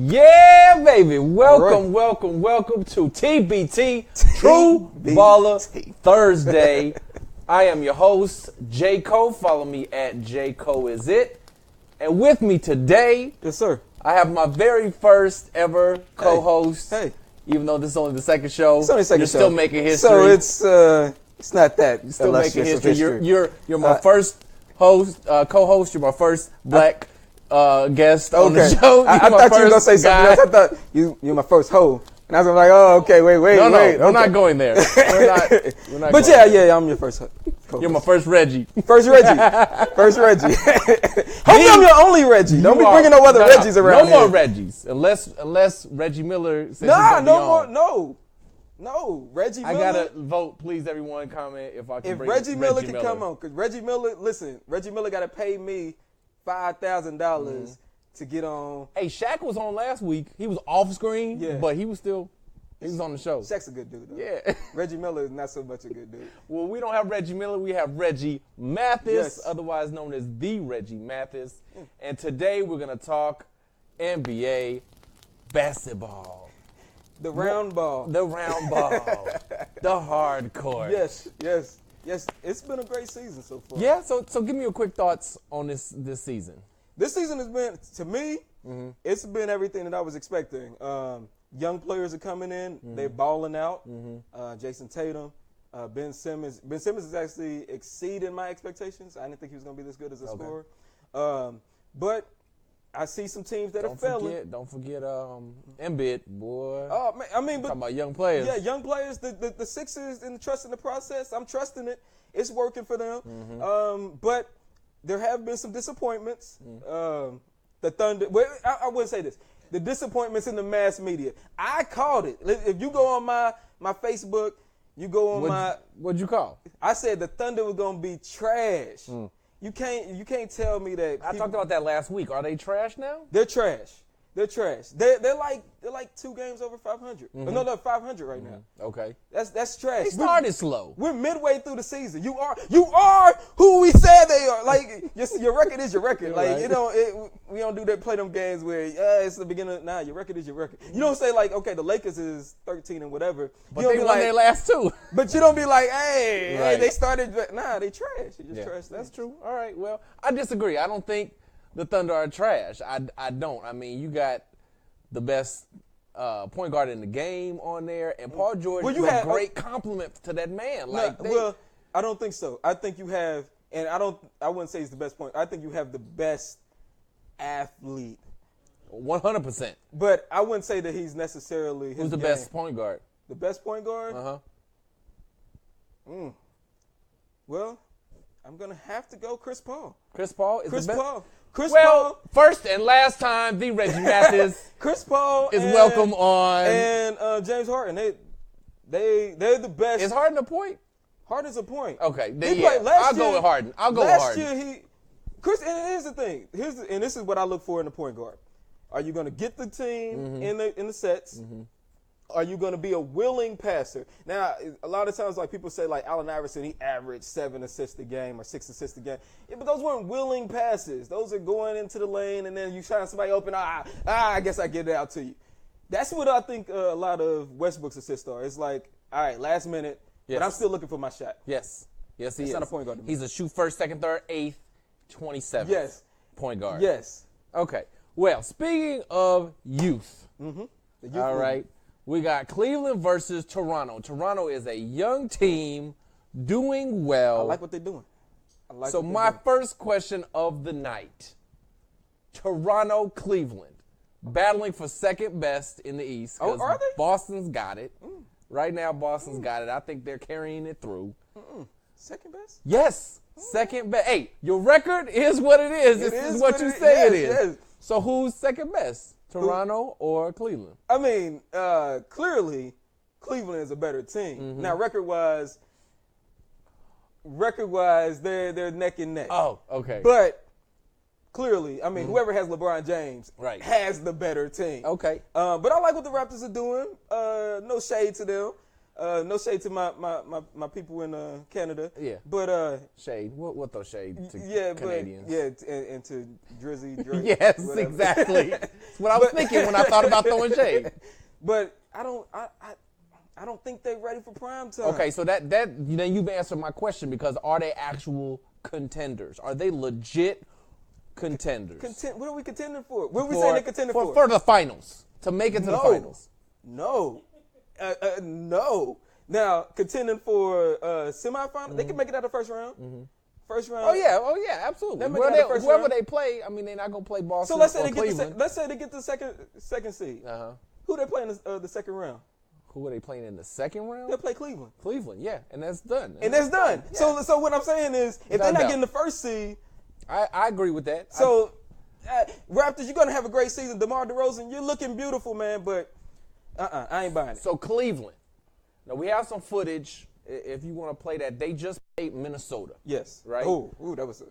Yeah, baby. Welcome to TBT, True Baller Thursday. I am your host, J. Cole. Follow me at J. Cole is it. And with me today, yes, sir, I have my very first ever co-host. Hey. Even though this is only the second show, it's only the second you're show. Still making history. So it's not that. You're still making history. history. You're my first host, co-host. You're my first black guest on the show. I thought you were gonna say something else. I thought you're my first hoe, and I was like, oh, okay, wait. No, okay. we're not going there. We're not but going yeah, I'm your first hoe. You're my first Reggie. First Reggie. Hopefully I'm your only Reggie. Don't be bringing no other Reggies around No more here. Reggies, unless Reggie Miller says No, Reggie Miller. I gotta vote, please. Everyone comment if I can. If Reggie Miller can come on, because Reggie Miller gotta pay me $5,000 to get on. Hey, Shaq was on last week. He was off screen, but he was on the show. Shaq's a good dude, though. Yeah. Reggie Miller is not so much a good dude. Well, we don't have Reggie Miller. We have Reggie Mathis, otherwise known as the Reggie Mathis. And today we're going to talk NBA basketball. The round ball. The round ball. The hard court. Yes. It's been a great season so far. Yeah, so give me your quick thoughts on this season. This season has been, to me, it's been everything that I was expecting. Young players are coming in. They're balling out. Jason Tatum, Ben Simmons. Ben Simmons is actually exceeding my expectations. I didn't think he was going to be this good as a scorer. But I see some teams that are failing. Don't forget Embiid, boy. Oh, man, I mean, but talking about young players. Yeah, young players. The Sixers and trusting the process. I'm trusting it. It's working for them. But there have been some disappointments. The Thunder. Well, I wouldn't say this. The disappointments in the mass media. I called it. If you go on my Facebook, you go on What'd you call? I said the Thunder was gonna be trash. You can't tell me that. I talked about that last week. Are they trash now? They're trash. They're trash. They're like 2 games over 500. No, they're 500 right now. Okay. That's trash. They started slow. We're midway through the season. You are who we said they are. Like your record is your record. Like right. We don't do that. Play them games where it's the beginning. Nah, your record is your record. You don't say like, okay, the Lakers is 13 and whatever. But they won their last 2. But you don't be like, hey, they started. Nah, they trash. They just trash. That's true. All right. Well, I disagree. I don't think the Thunder are trash. I don't. I mean, you got the best point guard in the game on there, and Paul George is a great compliment to that man. I don't think so. I think you have, and I wouldn't say he's the best point. I think you have the best athlete. 100%. But I wouldn't say that he's necessarily his Who's the best point guard? The best point guard? Well, I'm going to have to go Chris Paul. Chris Paul is the best? Chris Paul. First and last time, the Reggie Mathis Chris Paul is welcome on. And James Harden. They're the best. Is Harden a point? Harden's a point. Okay. I'll go with Harden. Last year, Chris, and here's the thing. And this is what I look for in the point guard. Are you going to get the team in the sets? Are you going to be a willing passer? Now, a lot of times, like people say, like Allen Iverson, he averaged 7 assists a game or 6 assists a game. Yeah, but those weren't willing passes. Those are going into the lane, and then you try somebody open. I guess I get it out to you. That's what I think a lot of Westbrook's assists are. It's like, all right, last minute, but I'm still looking for my shot. Yes, he is. He's not a point guard. He's a shoot first, second, third, eighth, 27th point guard. Yes. Okay. Well, speaking of youth, all right. We got Cleveland versus Toronto. Toronto is a young team doing well. I like what they're doing. So my first question of the night, Toronto, Cleveland, battling for second best in the East. Oh, are they? Boston's got it. Right now, Boston's got it. I think they're carrying it through. Second best? Yes, second best. Hey, your record is what it is. This is what you say it is. Yes. So who's second best? Toronto or Cleveland? I mean, clearly, Cleveland is a better team. Now, record-wise, they're neck and neck. Oh, okay. But clearly, I mean, whoever has LeBron James has the better team. Okay. But I like what the Raptors are doing. No shade to them. No shade to my people in Canada. Yeah. But shade. What those shade to Canadians? And to Drizzy Drake. Yes, whatever. exactly. That's what I was thinking when I thought about throwing shade. But I don't think they're ready for prime time. Okay, so that you've answered my question, because are they actual contenders? Are they legit contenders? What are we contending for? What are we saying they're contending for? For the finals. To make it to the finals. No. No. Now, contending for semifinal, they can make it out of the first round. Mm-hmm. First round. Oh yeah, absolutely. Whoever they play, I mean, they're not gonna play Boston. So let's say they get the second seed. Uh-huh. Who they play in the second round? Who are they playing in the second round? They'll play Cleveland. Cleveland, yeah, and that's done. And that's done. Yeah. So what I'm saying is, if they're not getting the first seed, I agree with that. So, Raptors, you're gonna have a great season. DeMar DeRozan, you're looking beautiful, man. But I ain't buying it. So Cleveland. Now we have some footage. If you want to play that, they just played Minnesota. Yes. Right. Ooh, that was.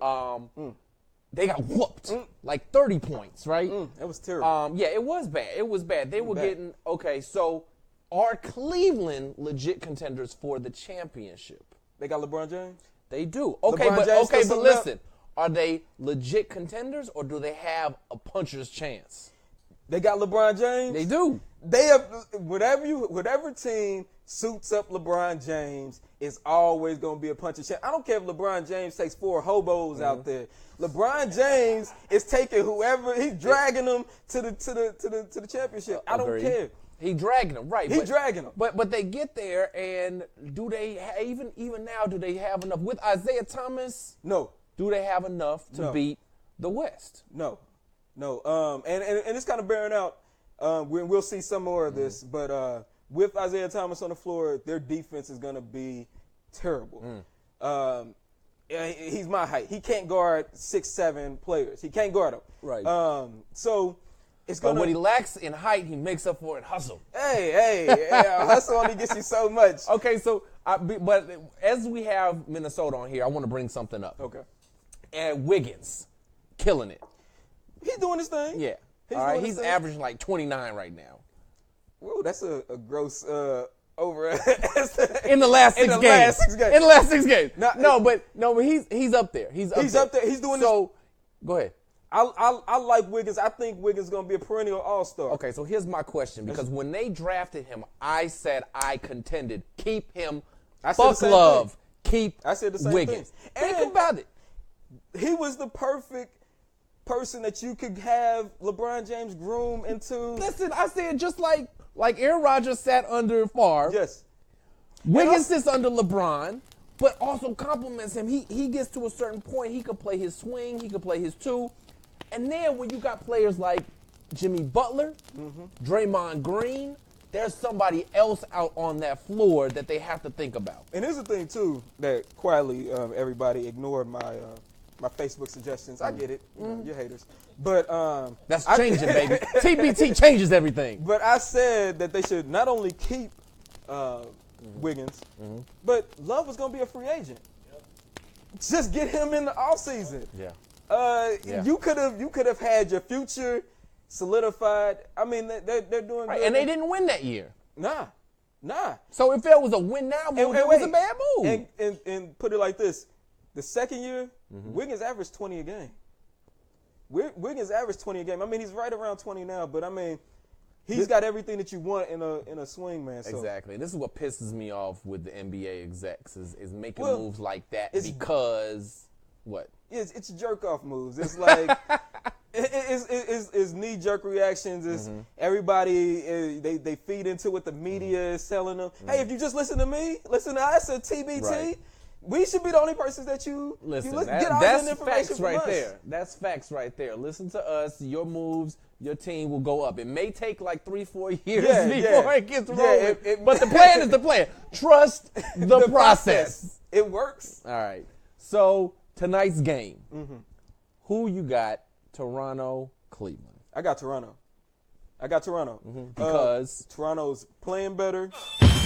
They got whooped, like 30 points, right? That was terrible. Yeah, it was bad. It was bad. They were getting okay. So, are Cleveland legit contenders for the championship? They got LeBron James. They do. Okay, but listen, are they legit contenders, or do they have a puncher's chance? They got LeBron James. They do. They have whatever team suits up LeBron James is always going to be a puncher's chance. I don't care if LeBron James takes 4 hobos out there. LeBron James is taking whoever, he's dragging them to the championship. I don't care. He dragging them, right? He dragging them. But they get there, and do they even now? Do they have enough with Isaiah Thomas? No. Do they have enough to beat the West? No. And it's kind of bearing out. We'll see some more of this, but with Isaiah Thomas on the floor, their defense is going to be terrible. He's my height. He can't guard 6'7" players. He can't guard them. Right. So it's going. But what he lacks in height, he makes up for in hustle. Hey, hustle only gets you so much. Okay, so but as we have Minnesota on here, I want to bring something up. Okay. And Wiggins, killing it. He's doing his thing. Yeah. All right. He's averaging like 29 right now. Whoa, that's a gross over in the last 6 games. In the last 6 games. But he's up there. He's up there. He's doing this. So, go ahead. I like Wiggins. I think Wiggins is going to be a perennial all-star. Okay, so here's my question. Because when they drafted him, I said I contended. Keep him. Fuck Love. I said the same Wiggins. Thing. Think about it. He was the perfect person that you could have LeBron James groom into. Listen, I said just like Aaron Rodgers sat under Favre. Yes. Wiggins sits under LeBron, but also compliments him. He gets to a certain point. He could play his swing. He could play his two. And then when you got players like Jimmy Butler, Draymond Green, there's somebody else out on that floor that they have to think about. And here's the thing, too, that quietly everybody ignored my Facebook suggestions. I get it. You're haters. But that's changing, baby. TBT changes everything. But I said that they should not only keep Wiggins, but Love was going to be a free agent. Yep. Just get him in the offseason. Yeah. You could have had your future solidified. I mean, they're doing right, good. and they didn't win that year. Nah. So if it was a win now move, it was a bad move. And put it like this. The second year, Wiggins averaged 20 a game. Wiggins averaged 20 a game. I mean, he's right around 20 now, but I mean, he's got everything that you want in a swing man. So. Exactly. This is what pisses me off with the NBA execs is making moves like that because what? It's jerk off moves. It's like it's knee jerk reactions. It's everybody they feed into what the media is selling them. Hey, if you just listen to me, listen to us at TBT. Right. We should be the only persons that you listen. Get all that's the information facts from right us. there. That's facts right there. Listen to us. Your moves, your team will go up. It may take like 3-4 years before it gets rolling, but the plan is the plan. Trust the process. It works. All right. So tonight's game, who you got? Toronto, Cleveland. I got Toronto. Because Toronto's playing better. Cleveland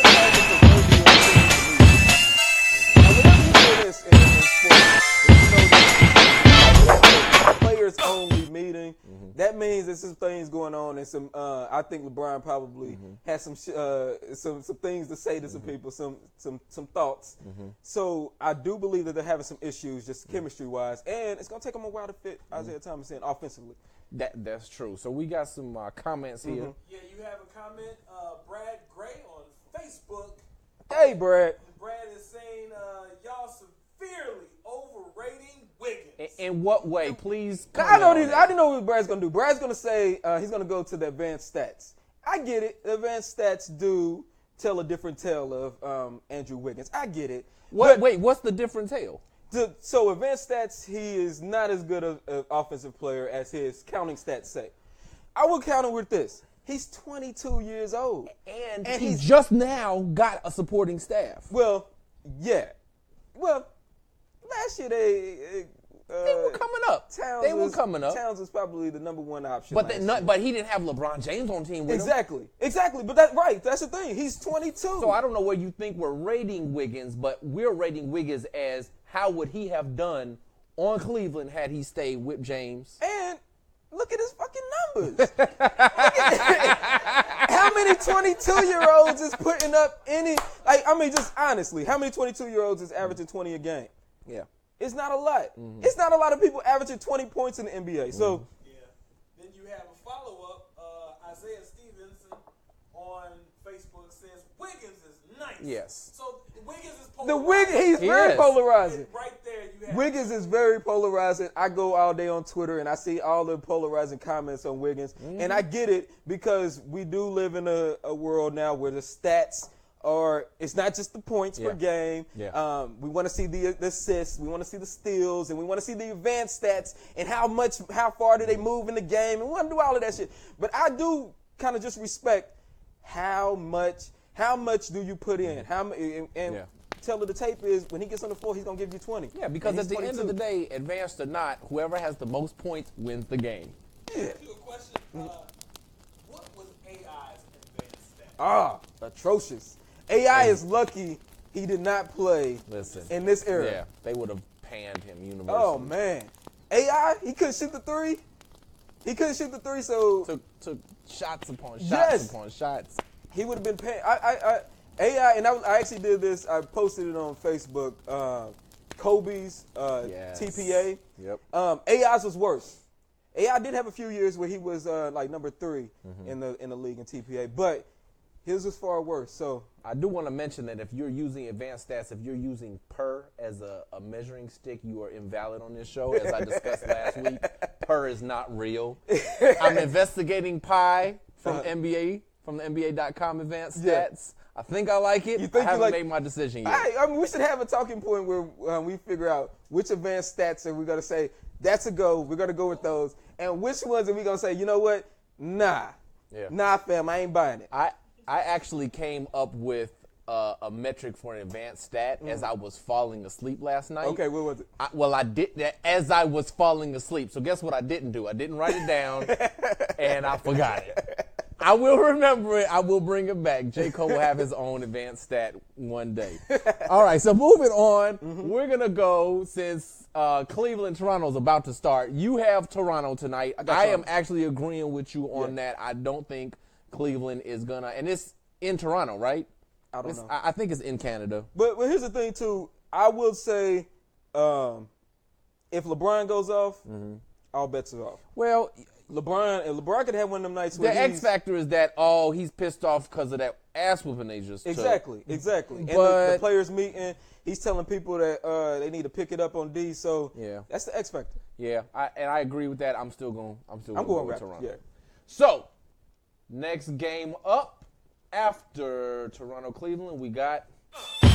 has a this in sports, players only meeting. that means there's some things going on, and some. I think LeBron probably has some things to say to some people, some thoughts. So I do believe that they're having some issues, just chemistry wise, and it's gonna take them a while to fit Isaiah Thomas in offensively. That's true. So we got some comments here. Yeah, you have a comment, Brad Gray on Facebook. Hey, Brad. Brad is saying y'all severely overrating Wiggins. In what way? Please. I didn't know what Brad's gonna do. Brad's gonna say he's gonna go to the advanced stats. I get it. The advanced stats do tell a different tale of Andrew Wiggins. I get it. Wait, what's the different tale? So advanced stats, he is not as good an offensive player as his counting stats say. I will counter with this. He's 22 years old. And he just now got a supporting staff. Well, yeah. Well, last year they were coming up. Towns was probably the number one option. But he didn't have LeBron James on team with him. Exactly. But that's the thing. He's 22. So I don't know where you think we're rating Wiggins, but we're rating Wiggins as how would he have done on Cleveland had he stayed with James. And look at his fucking numbers. How many 22-year-olds is putting up just honestly, how many 22-year-olds is averaging 20 a game? Yeah. It's not a lot. It's not a lot of people averaging 20 points in the NBA. So, yeah. Then you have a follow-up. Isaiah Stevenson on Facebook says Wiggins is nice. Yes. So Wiggins is polarizing. He's very polarizing. Right there, you have Wiggins is very polarizing. I go all day on Twitter and I see all the polarizing comments on Wiggins, and I get it because we do live in a world now where the stats. Or it's not just the points per game. Yeah. We want to see the assists. We want to see the steals, and we want to see the advanced stats and how far do they move in the game, and we want to do all of that shit. But I do kind of just respect how much do you put in? Tell her the tape is when he gets on the floor, he's gonna give you 20. Yeah, because at the end of the day, advanced or not, whoever has the most points wins the game. Yeah. Ask you a question. What was AI's advanced stats? Atrocious. AI is lucky he did not play in this era. Yeah, they would have panned him universally. Oh, man. AI, he couldn't shoot the three. So took shots upon shots upon shots. He would have been panned. AI, and I actually did this. I posted it on Facebook. Kobe's TPA. Yep. AI's was worse. AI did have a few years where he was number 3 in the league in TPA, but his was far worse. So I do want to mention that if you're using advanced stats, if you're using per as a measuring stick, you are invalid on this show. As I discussed last week, per is not real. I'm investigating pi from NBA, from the NBA.com advanced stats. I think I like it. I haven't made my decision yet. I mean, we should have a talking point where we figure out which advanced stats are we going to say, that's a go, we're going to go with those, and which ones are we going to say, you know what, nah, fam, I ain't buying it. I actually came up with a metric for an advanced stat as I was falling asleep last night. Okay, what was it? I did that as I was falling asleep. So guess what I didn't do? I didn't write it down, and I forgot it. I will remember it. I will bring it back. J. Cole will have his own advanced stat one day. All right, so moving on, we're going to go since Cleveland, Toronto's about to start. You have Toronto tonight. I am actually agreeing with you on that. I don't think Cleveland is going to – and it's in Toronto, right? I don't know. I think it's in Canada. But here's the thing, too. I will say if LeBron goes off, all bets are off. Well – LeBron could have one of them nights where the X factor is that he's pissed off because of that ass whooping they just took. Exactly. And the players meeting, he's telling people that they need to pick it up on D. So that's the X factor. Yeah, I agree with that. I'm still going with Toronto. Yeah. So next game up after Toronto Cleveland, we got Old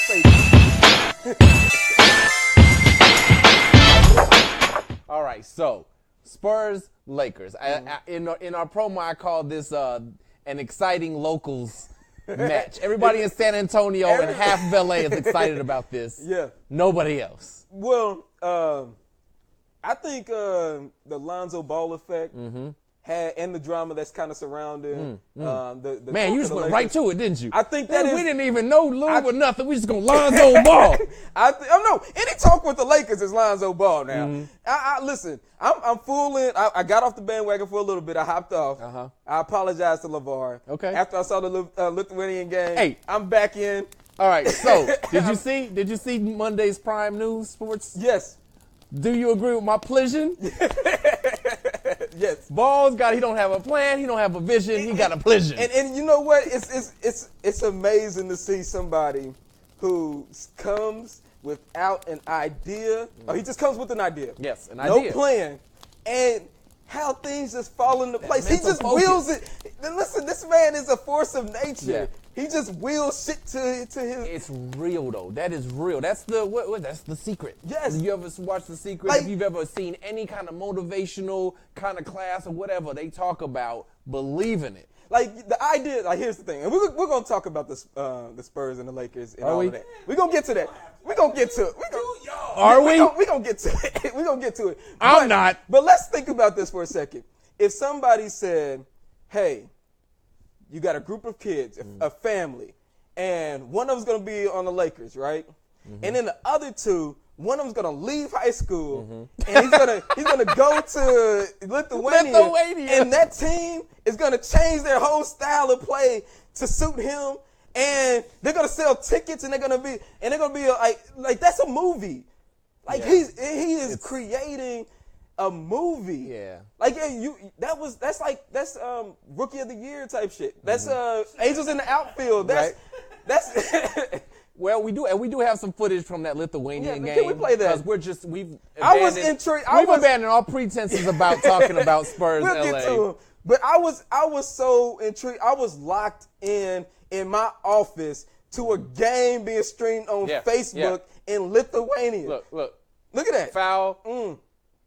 Faithful. All right, so Spurs, Lakers. In our promo, I called this an exciting locals match. Everybody in San Antonio and half of LA is excited about this. Yeah. Nobody else. Well, I think the Lonzo Ball effect and the drama that's kind of surrounding the Man, you just went right to it, didn't you? I think that we didn't even know Lou or nothing. We just gonna Lonzo Ball. No, any talk with the Lakers is Lonzo Ball now. Listen, I'm fooling. I got off the bandwagon for a little bit. I hopped off. I apologize to LeVar. Okay. After I saw the Lithuanian game, Hey. I'm back in. All right. So did you see Monday's Prime News Sports? Yes. Do you agree with my pleasure? Yes. Ball's he don't have a plan, he don't have a vision, he got a pleasure. And you know what? It's amazing to see somebody who comes without an idea. Or he just comes with an idea. Yes, an no idea. plan. And how things just fall into place. He mental just focus. wills it. And listen, this man is a force of nature. Yeah. He just wills shit to his. It's real though. That is real. That's the that's the secret. Yes. You ever watch The Secret? Like- if you've ever seen any kind of motivational kind of class or whatever, they talk about believing it. Like the idea, like here's the thing, and we're gonna talk about the Spurs and the Lakers and Are all we? of that. We're gonna get to that. We're gonna get to it. Are we? We're gonna get to it. We're gonna get to it. I'm not. But let's think about this for a second. If somebody said, "Hey, you got a group of kids, a family, and one of them's gonna be on the Lakers, right? And then the other two, one of them's gonna leave high school, and he's gonna go to Lithuania, and that team is gonna change their whole style of play to suit him, and they're gonna sell tickets, and they're gonna be like that's a movie. Like he is creating a movie. Yeah. Like that's rookie of the year type shit. That's Angels in the outfield. That's Well, we do have some footage from that Lithuanian game. Can we play that? Because we've I was intrigued. We've abandoned all pretenses about talking about Spurs We'll LA. get to him. But I was so intrigued. I was locked in my office to a game being streamed on Facebook in Lithuania. Look at that. Foul.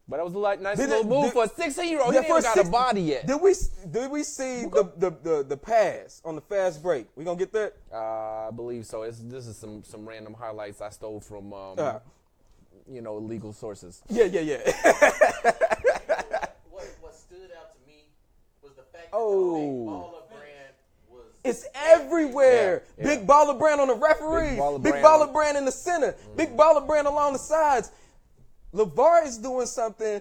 But that was a nice little move for a 16-year-old. He Yeah, ain't got a body yet. Did we see the pass on the fast break? We gonna get that? I believe so. This is some random highlights I stole from illegal sources. Yeah. What stood out to me was the fact that the Big Baller brand was. It's everywhere. Yeah. Big Baller brand on the referee. Big Baller brand in the center. Big Baller brand along the sides. LeVar is doing something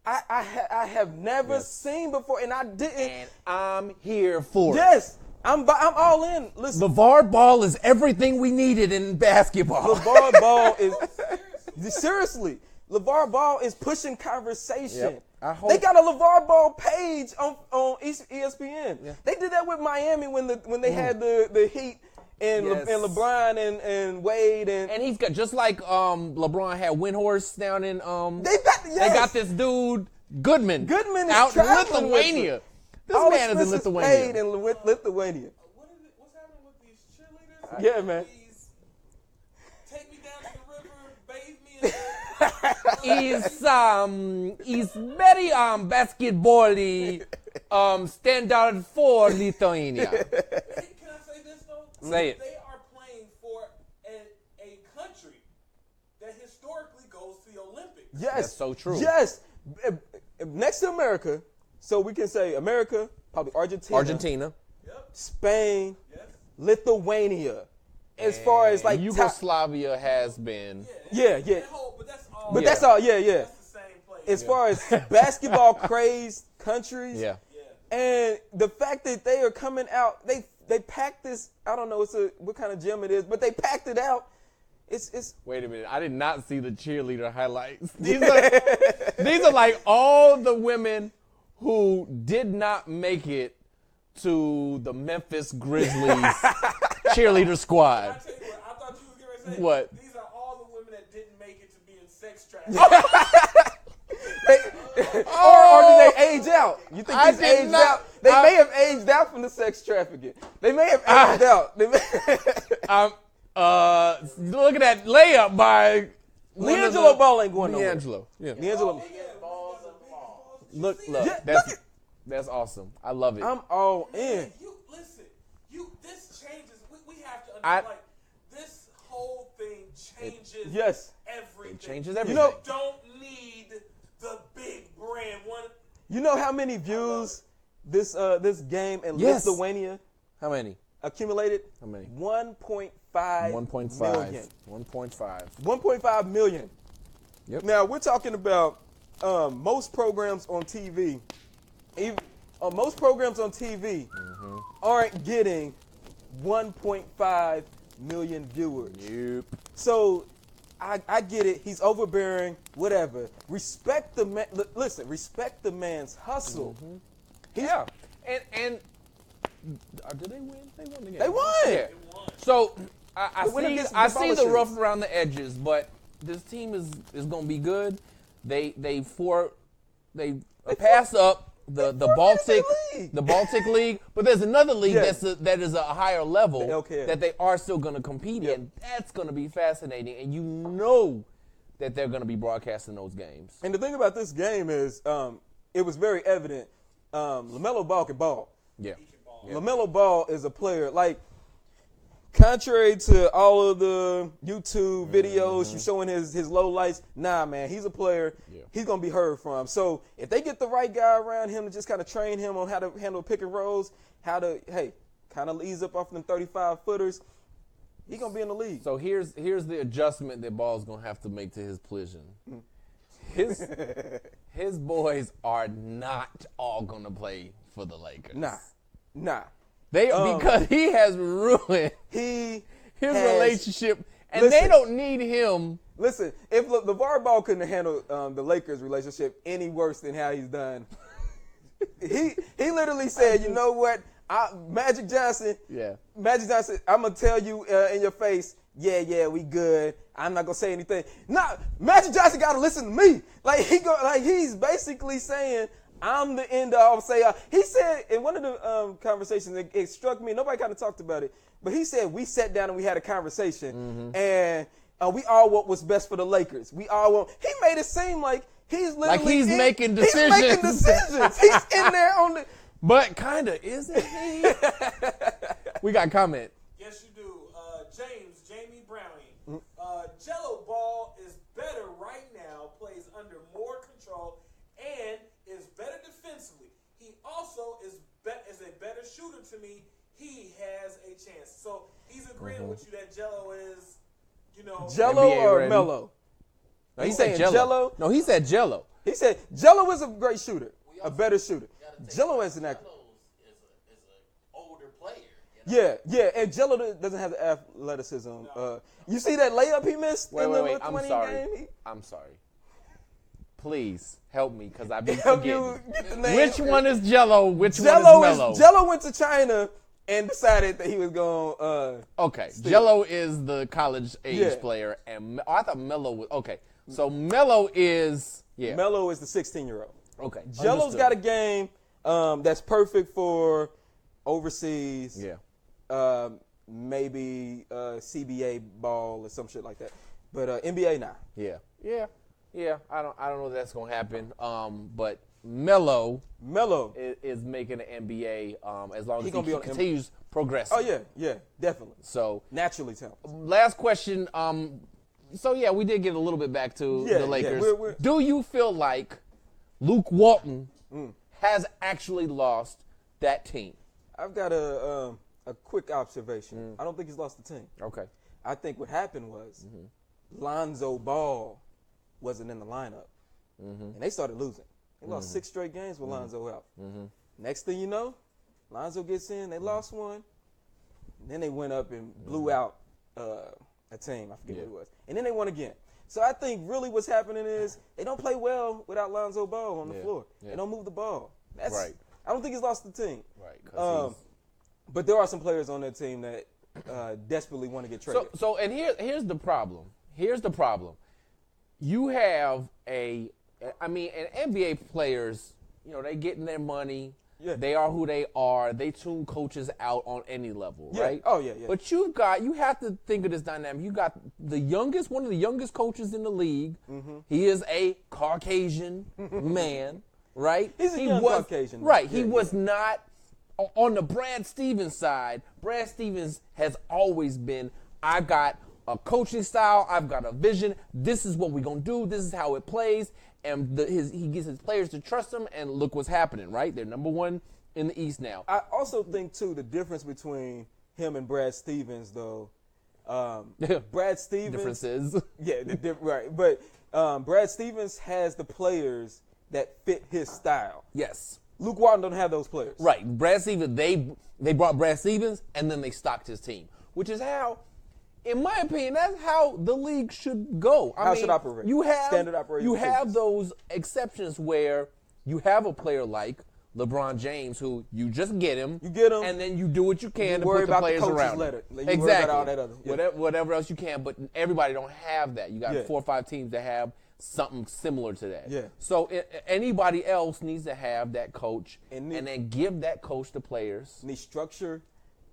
I have never seen before, and I didn't. And I'm here for it. Yes, I'm all in. Listen, LeVar Ball is everything we needed in basketball. LeVar Ball is seriously. LeVar Ball is pushing conversation. Yep. They got a LeVar Ball page on ESPN. Yeah. They did that with Miami when they had the Heat. And LeBron and Wade and he's got just like LeBron had Windhorse down in they got this dude Goodman is out in traveling Lithuania. This all man is in Lithuania. Paid in Lithuania. What's happening with these cheerleaders? Yeah, man. Please take me down to the river, bathe me in Is very basketball-y standard for Lithuania. Can I say this though? Say it. They are playing for a country that historically goes to the Olympics. Yes. That's so true. Yes. Next to America, so we can say America, probably Argentina. Yep. Spain, Yes. Lithuania. As far as like Yugoslavia has been. Yeah. But that's all. But that's all. Yeah. That's the same place. As far as basketball crazed countries. Yeah. And the fact that they are coming out, they packed this. I don't know what kind of gym it is, but they packed it out. It's. Wait a minute! I did not see the cheerleader highlights. These are like all the women who did not make it to the Memphis Grizzlies cheerleader squad. I tell you what, I thought you were going to say. What? These are all the women that didn't make it to be in sex trafficking. Or did they age out? You think I these did aged not- out? They may have aged out from the sex trafficking. They may have aged out. They may Look at that layup by LiAngelo Ball ain't going nowhere. LiAngelo. Yeah. LiAngelo. Look, Yeah, that's awesome. I love it. I'm all in. This changes. We have to I- understand, this whole thing changes Yes. everything. It changes everything. You know- don't need the big brand one. You know how many views this game in Yes. Lithuania How many? accumulated? How many? 1.5 1.5. million. 1.5. 1.5 million. Yep. Now we're talking about most programs on TV. Most programs on TV aren't getting 1.5 million viewers. Yep. So I get it. He's overbearing. Whatever. Respect the man. Listen. Respect the man's hustle. Yeah. And did they win? They won the game. They won. Yeah. So I They win see against the I see the Polishers. rough around the edges, but this team is going to be good. They passed up the Baltic League. the Baltic League, but there's another league Yes. that is a higher level The LKL. that they are still going to compete Yep. in. That's going to be fascinating, and you know that they're going to be broadcasting those games. And the thing about this game is, it was very evident. LaMelo Ball can ball. Yeah. LaMelo Ball is a player, like, contrary to all of the YouTube videos you showing his low lights, nah, man, he's a player. Yeah. He's going to be heard from. So if they get the right guy around him to just kind of train him on how to handle pick and rolls, how to, kind of ease up off them 35-footers, he's going to be in the league. So here's the adjustment that Ball's going to have to make to his position. His boys are not all going to play for the Lakers. Nah. They because he has ruined He his has- relationship, and Listen. they don't need him. Listen, if LeVar Ball couldn't handle the Lakers' relationship any worse than how he's done, he literally said, "You know what, Magic Johnson, I'm gonna tell you in your face, yeah, we good. I'm not gonna say anything. Nah, Magic Johnson gotta listen to me. He's basically saying." I'm the end all say. He said in one of the conversations, it struck me. Nobody kind of talked about it, but he said we sat down and we had a conversation, and we all want what's best for the Lakers. We all want. He made it seem like he's literally making decisions. He's making decisions. He's in there on the. But kinda isn't he? We got comment. Yes, you do. Jamie Browning. Jello Ball is better right now, plays under more control, and is better defensively. He also is a better shooter to me. He has a chance. So he's agreeing with you that Jello is, Jello NBA or ready. Melo? No, He he said saying Jello. Jello? No, he said Jello. He said Jello is a great shooter, a better shooter. Jello is an actor. Is an older player. Yeah, and Jello doesn't have the athleticism. You see that layup he missed in the Wait. I'm Lithuanian sorry. game? I'm sorry. Please help me, because I've been Help you forgetting. get the name. Which one is Jello? Which one is Mello? Jello went to China and decided that he was going. Okay, Jello is the college age Yeah. player, and I thought Mello was okay. So Mello is Melo is the 16-year-old. Okay, Jello's understood. got a game that's perfect for overseas. Yeah. Maybe CBA ball or some shit like that, but NBA nah. Yeah. I don't know if that's gonna happen. But Mello Melo. is making an NBA as long as gonna be he on continues progressing. Oh yeah, definitely. So Naturally talented. last question. So yeah, we did get a little bit back to Yeah, the Lakers. we're- Do you feel like Luke Walton has actually lost that team? I've got a quick observation. I don't think he's lost the team. Okay. I think what happened was Lonzo Ball wasn't in the lineup, and they started losing. They lost 6 straight games with Lonzo out. Next thing you know, Lonzo gets in. They lost one. And then they went up and blew out a team. I forget who it was. And then they won again. So I think really what's happening is they don't play well without Lonzo Ball on the floor. Yeah. They don't move the ball. That's Right. I don't think he's lost the team. Right. 'Cause But there are some players on that team that desperately want to get traded. So and here's the problem. Here's the problem. You have and NBA players, they getting their money. Yeah. They are who they are. They tune coaches out on any level, Yeah. right? Oh, yeah. But you have to think of this dynamic. You got one of the youngest coaches in the league. Mm-hmm. He is a Caucasian man, right? He's a He young was, Caucasian man. Right. Yeah, He was not on the Brad Stevens side. Brad Stevens has always been, I got a coaching style. I've got a vision. This is what we're going to do. This is how it plays. And he gets his players to trust him, and look what's happening, right? They're number one in the East now. I also think, too, the difference between him and Brad Stevens, though, Brad Stevens. Differences. Yeah, right. But Brad Stevens has the players that fit his style. Yes. Luke Walton don't have those players. Right. Brad Stevens, they brought Brad Stevens, and then they stocked his team, which is how, in my opinion, that's how the league should go. How should operate. You have Standard operating You have procedures. those exceptions where you have a player like LeBron James who you just get him. You get him. And then you do what you can You to worry put the about the players coach's around. letter. him. You worry Exactly. about all that other- yeah. Whatever else you can, but everybody don't have that. You got Yeah. 4 or 5 teams that have something similar to that. Yeah. So anybody else needs to have that coach And and then give that coach the players. You need structure.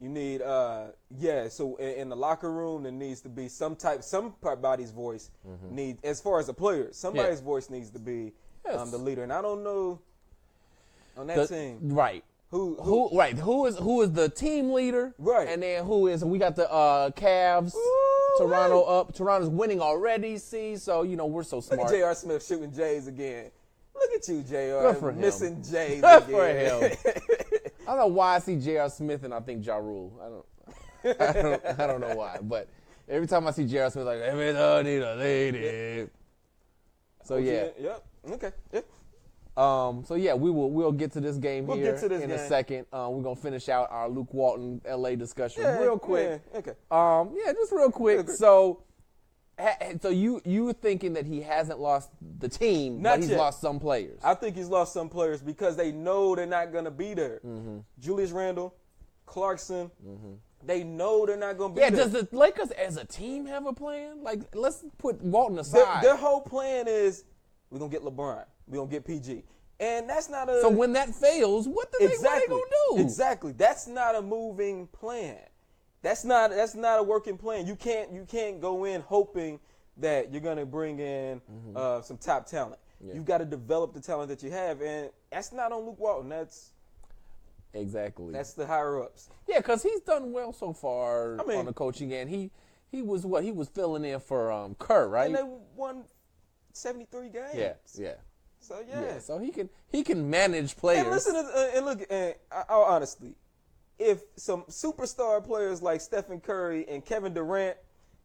You need, so in the locker room, there needs to be somebody's voice needs, as far as a player, somebody's voice needs to be Yes. the leader. And I don't know on that team. Right. Who Who is the team leader? Right. And then we got the Cavs. Ooh, Toronto hey. up. Toronto's winning already, see? So, we're so Look smart. at J.R. Smith shooting J's again. Look at you, J.R. Good for him. Missing J's Good again. for him. I don't know why I see J.R. Smith and I think Ja Rule. I don't know why, but every time I see J.R. Smith, like, everybody need a lady. So, yeah. Yep. Okay. Yeah. We'll get to this game We'll here get to this in a game. second. We're gonna finish out our Luke Walton LA discussion Yeah, real quick. yeah, okay. Just real quick. Real quick. So you thinking that he hasn't lost the team, Not but he's yet. lost some players. I think he's lost some players because they know they're not going to be there. Mm-hmm. Julius Randle, Clarkson, they know they're not going to be Yeah, there. does the Lakers as a team have a plan? Like, let's put Walton aside. Their whole plan is we're going to get LeBron. We're going to get PG. And that's not a... So when that fails, what are they going to do? Exactly. That's not a moving plan. That's not a working plan. You can't go in hoping that you're going to bring in some top talent. Yeah. You've got to develop the talent that you have, and that's not on Luke Walton. That's the higher ups. Yeah, because he's done well so far I mean- on the coaching end. He was what? He was filling in for Kerr, right? And they won 73 games. Yeah. So yeah. So he can manage players. And listen, and look, and honestly, if some superstar players like Stephen Curry and Kevin Durant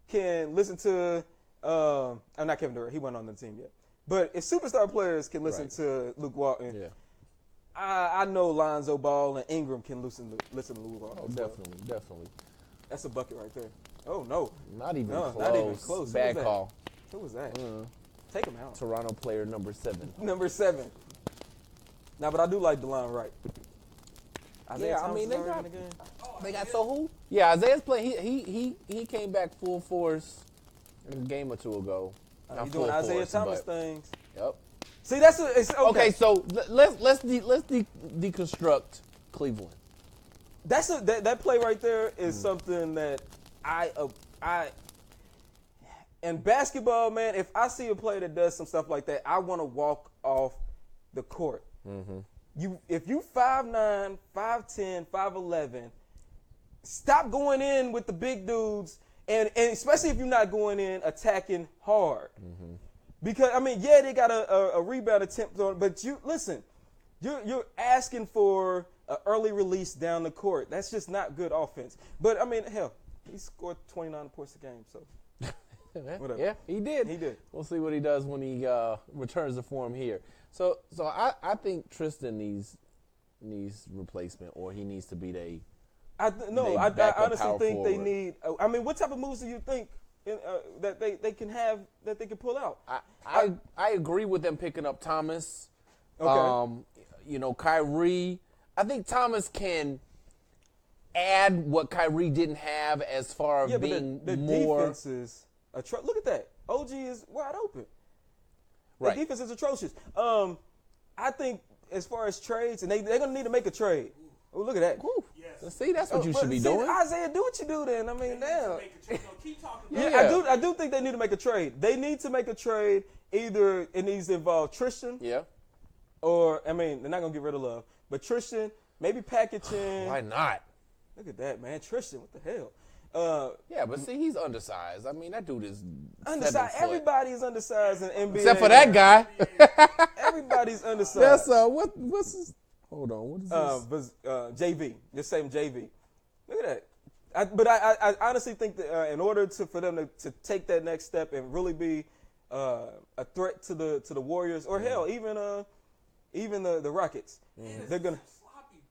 can listen to, not Kevin Durant, he wasn't on the team yet. But if superstar players can listen to Luke Walton, Yeah. I know Lonzo Ball and Ingram can listen to Luke Walton. Oh, definitely. That's a bucket right there. Oh no, Not even No, close. not even close. Who Bad was that? call. who was that? Take him out. Toronto player number 7. Number 7. Now, but I do like DeLon Wright. Yeah, I mean, Thomas is they already got- in the game. They got so who? Yeah, Isaiah's playing. He came back full force a game or two ago. Not He's doing full Isaiah force, Thomas but- things. Yep. See, that's it's okay. Okay, so let's deconstruct Cleveland. That play right there is something that I in basketball, man. If I see a player that does some stuff like that, I want to walk off the court. If you 5'9", 5'10", 5'11", stop going in with the big dudes, and especially if you're not going in attacking hard. Because I mean, yeah, they got a rebound attempt on, but you're asking for an early release down the court. That's just not good offense. But I mean, hell, he scored 29 points a game, so whatever. Yeah, he did. He did. We'll see what he does when he returns to form here. So I think Tristan needs replacement, or he needs to be I backup honestly power think they forward. need. I mean, what type of moves do you think that they can have that they can pull out? I agree with them picking up Thomas. Okay. Kyrie. I think Thomas can add what Kyrie didn't have as far as Yeah, but being the more. defense is look at that. OG is wide open. Right. The defense is atrocious. I think as far as trades, and they're going to need to make a trade. Oh, look at that. Whew. Yes. See, that's what you But should be see, doing. Isaiah, do what you do then. I mean, damn. Keep talking. Yeah. I do think they need to make a trade. They need to make a trade. Either it needs to involve Tristan, Yeah. or I mean, they're not going to get rid of Love, but Tristan, maybe packaging. Why not? Look at that, man. Tristan, what the hell? Yeah, but see, he's undersized. I mean, that dude is undersized. 7 foot. Everybody is undersized in NBA. Except for that guy. Everybody's undersized. That's what's his? Hold on, what is this? JV. Just say JV. Look at that. I honestly think that in order for them to take that next step and really be a threat to the Warriors, or hell, even the Rockets, they're gonna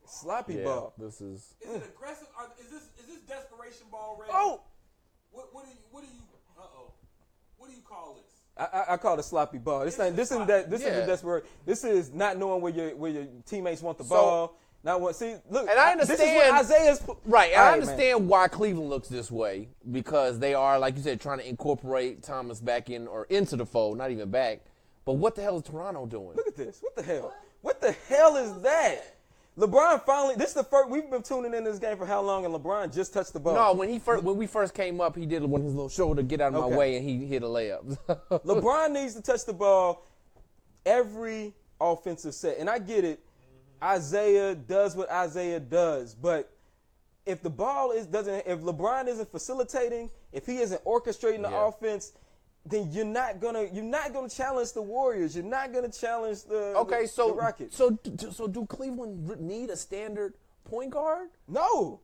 sloppy ball. This is. Is it aggressive? Is this desperation ball ready? Oh, What do you call this? I call it a sloppy ball. This isn't desperate. This is not knowing where your teammates want the ball. Not what. See, look. And I understand. This is what Isaiah's right. And All I right, understand why Cleveland looks this way, because they are, like you said, trying to incorporate Thomas back in or into the fold, not even back. But what the hell is Toronto doing? Look at this. What the hell? What the hell is that? LeBron finally. This is the first. We've been tuning in this game for how long? And LeBron just touched the ball. No, when we first came up, he did it with his little shoulder, get out of my way, and he hit a layup. LeBron needs to touch the ball every offensive set, and I get it. Isaiah does what Isaiah does, but if the ball if LeBron isn't facilitating, if he isn't orchestrating the offense, then you're not gonna challenge the Warriors. You're not gonna challenge the Rockets. So do Cleveland need a standard point guard? No.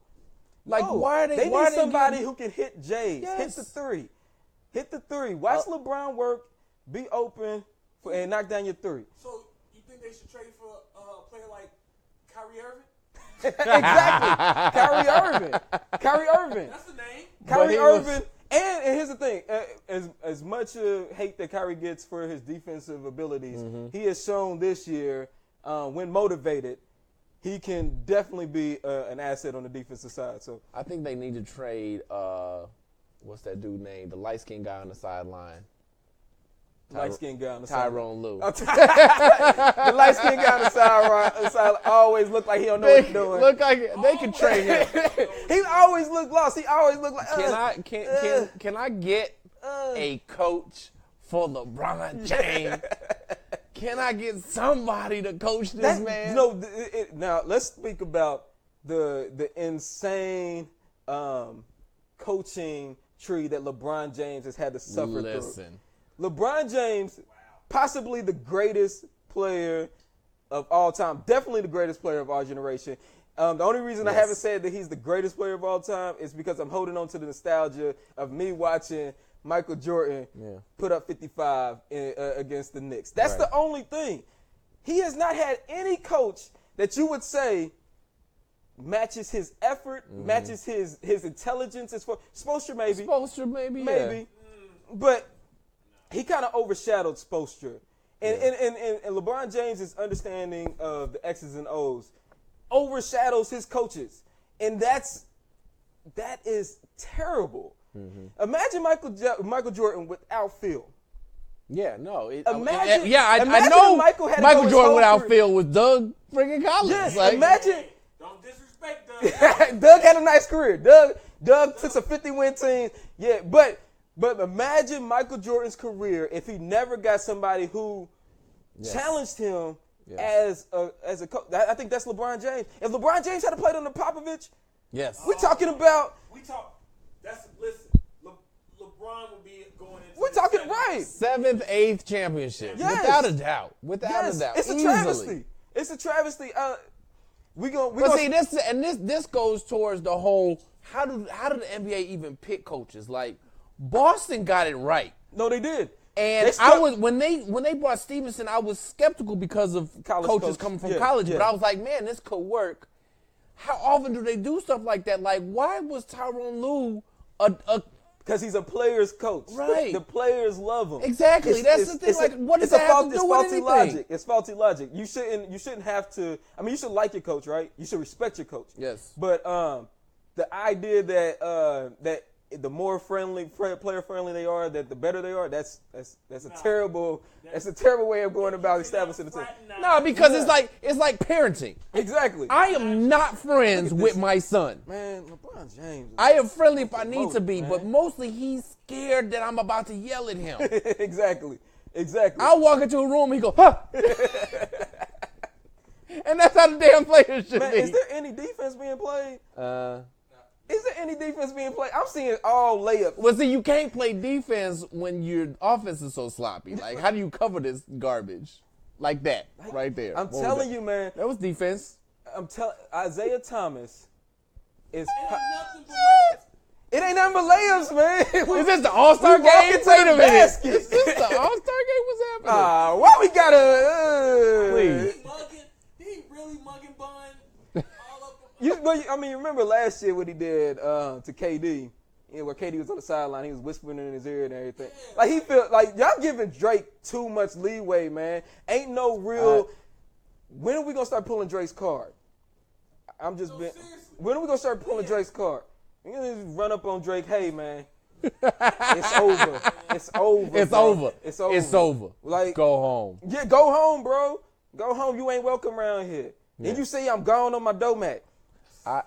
Like no. why are they? They why need somebody who can hit J's, Yes. hit the three. Watch LeBron work, be open, and knock down your three. So you think they should trade for a player like Kyrie Irving? Exactly, Kyrie Irving. That's the name. Kyrie Irving. And here's the thing: as much hate that Kyrie gets for his defensive abilities, he has shown this year, when motivated, he can definitely be an asset on the defensive side. So I think they need to trade. What's that dude name? The light skinned guy on the sideline. light-skinned guy on the side. Tyronn Lue. The light-skinned guy on the side always look like he don't know what he's doing. Look like they can trade him. He always look lost. He always look like. Can I get a coach for LeBron James? Can I get somebody to coach this man? Now let's speak about the insane coaching tree that LeBron James has had to suffer through. LeBron James, possibly the greatest player of all time, definitely the greatest player of our generation. The only reason I haven't said that he's the greatest player of all time is because I'm holding on to the nostalgia of me watching Michael Jordan put up 55 against the Knicks. That's the only thing. He has not had any coach that you would say matches his effort, matches his intelligence. Spoelstra maybe. Maybe. But he kind of overshadowed Spoelstra. And LeBron James' understanding of the X's and O's overshadows his coaches. And that is terrible. Imagine Michael Jordan without Phil. Yeah, no. I know Michael Jordan without Phil was Doug friggin' Collins. Yes, like, imagine. Don't disrespect Doug. Doug had a nice career. Doug took some 50-win teams. Yeah, but imagine Michael Jordan's career if he never got somebody who challenged him as a coach. I think that's LeBron James. If LeBron James had played under Popovich, we're talking about. Listen, LeBron will be going into. We're talking right. 7th, 8th championship. Yes. Without a doubt. It's a travesty. It's a travesty. This goes towards the whole. How did the NBA even pick coaches? Like Boston got it right. No, they did. And when they brought Stevenson, I was skeptical because of coaches coming from college. But I was like, man, this could work. How often do they do stuff like that? Like, why was Tyronn Lue because he's a player's coach. Right. The players love him. Exactly. That's the thing. Like, what does that have to do with anything? Logic. It's faulty logic. You shouldn't have to. I mean, you should like your coach, right? You should respect your coach. Yes. But the idea that the more player friendly they are, that the better they are. That's a terrible way of going about establishing the team. No, because it's like parenting. Exactly. I am not friends with my son. Man, LeBron James. I am friendly if I need to be, but mostly he's scared that I'm about to yell at him. Exactly. I'll walk into a room, he go, huh? And that's how the damn players should be. Is there any defense being played? Is there any defense being played? I'm seeing all layups. Well, see, you can't play defense when your offense is so sloppy. Like, how do you cover this garbage? Like that, right there. I'm telling you, man. That was defense. I'm telling Isaiah Thomas is. It ain't nothing but layups. It ain't nothing but layups, man. Is this the All-Star We walk game? into Wait the a minute. basket. Is this the All-Star game? What's happening? Why we gotta? Please. He really mugging Bun all up. I mean, you remember last year what he did to KD? Where KD was on the sideline, he was whispering in his ear and everything. Like he felt like y'all giving Drake too much leeway, man. Ain't no real. When are we gonna start pulling Drake's card? I'm just being. seriously. When are we gonna start pulling Drake's card? You gonna just run up on Drake, hey man, it's over. It's over. It's bro. over. It's over. It's over. Like Go home. Yeah, go home, bro. Go home. You ain't welcome around here. Did you see I'm gone on my domat? What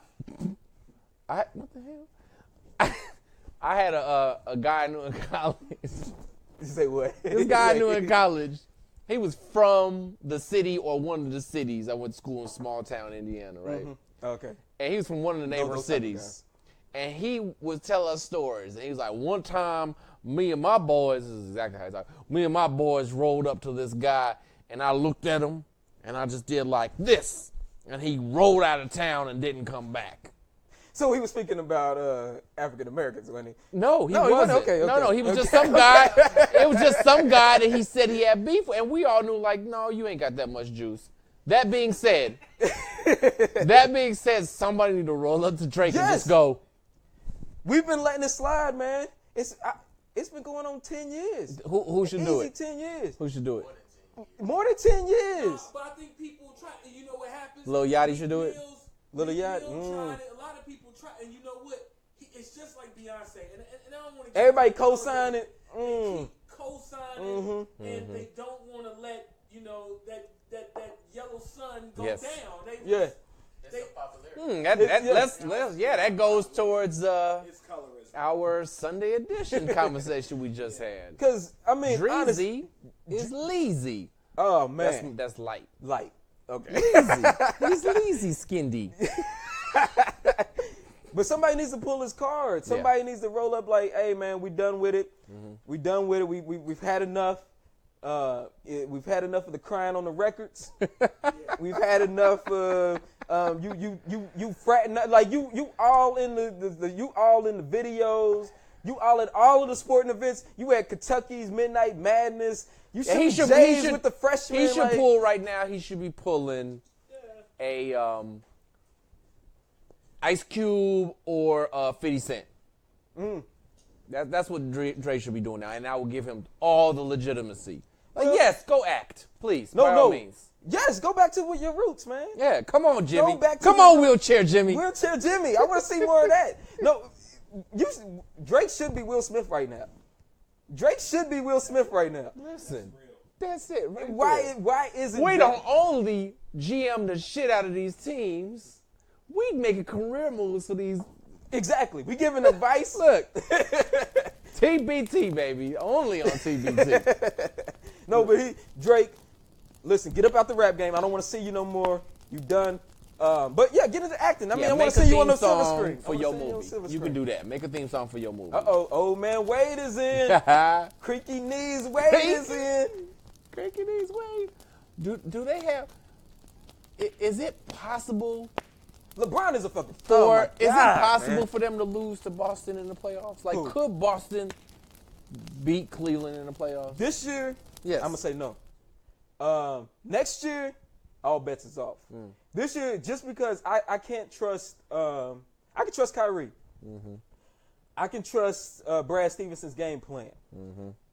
the hell? I had a guy I knew in college. You say what? This guy I knew in college, he was from the city or one of the cities. I went to school in small town Indiana, right? Okay. And he was from one of the neighboring those type of cities. And he would tell us stories. And he was like, one time, me and my boys, this is exactly how he talked, me and my boys rolled up to this guy, and I looked at him, and I just did like this. And he rolled out of town and didn't come back. So he was speaking about African Americans, wasn't he? No, he No, he wasn't. wasn't? Okay, No, okay. he was just some guy. It was just some guy that he said he had beef with. And we all knew, like, no, you ain't got that much juice. That being said, somebody need to roll up to Drake and Yes. just go, We've been letting it slide, man. It's been going on 10 years. who should do Easy it? 10 years. Who should do it? More than 10 years. But I think people try, and you know what happens? Lil Yachty should do it? Lil Meek Yachty, Mill tried it. A lot of people try, and you know what? It's just like Beyonce, and I don't want to. Everybody co-sign it. They keep co-signing, and they don't want to let that yellow sun go Yes. down. Yeah. That's a popularity. That goes towards It's colorism. our Sunday edition conversation we just had. Because, I mean, honestly. Dreezy is lazy. Oh, man. That's light. Light. Okay. Lazy. He's lazy skinned. But somebody needs to pull his card. Somebody needs to roll up like, hey, man, we done with it. We done with it. We've had enough. We've had enough of the crying on the records. We've had enough of you fratting, like you all in the you all in the videos. You all at all of the sporting events. You at Kentucky's Midnight Madness. You shoot Jays with the freshmen. He should pull right now. He should be pulling a Ice Cube or 50 Cent. That's what Dre should be doing now, and I will give him all the legitimacy. Like, yes, go act, please. By all means. Yes, go back to your roots, man. Yeah, come on, Jimmy. Go back to come the- on, wheelchair Jimmy. Wheelchair Jimmy. I want to see more of that. No, Drake should be Will Smith right now. Drake should be Will Smith right now. Listen, that's it. Right there. Why isn't We Drake? don't only GM the shit out of these teams. We making career moves for these. Exactly. We giving advice. Look, TBT, baby. Only on TBT. No, but Drake, listen, get up out the rap game. I don't want to see you no more. You done. But yeah, get into acting. I mean, I want to see you on the silver screen. for your movie. You can do that. Make a theme song for your movie. Old man Wade is in. Creaky knees Wade is in. Creaky knees Wade. Do they have? Is it possible? LeBron is a fucking. Is it possible for them to lose to Boston in the playoffs? Like, could Boston beat Cleveland in the playoffs? This year, Yes. I'm gonna say no. Next year, all bets is off. This year, just because I can't trust. I can trust Kyrie. I can trust Brad Stevenson's game plan.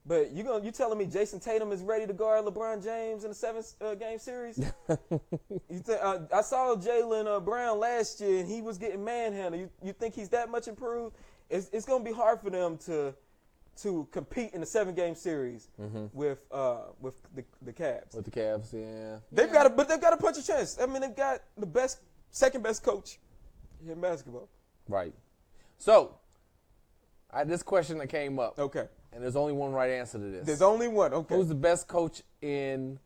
But you telling me Jason Tatum is ready to guard LeBron James in the 7-game series? I saw Jaylen Brown last year, and he was getting manhandled. You think he's that much improved? It's going to be hard for them to compete in the 7-game series with the Cavs. With the Cavs, yeah. They've got a punch of chance. I mean, they've got the second best coach in basketball. Right. So, this question that came up. Okay. And there's only one right answer to this. There's only one. Okay. Who's the best coach in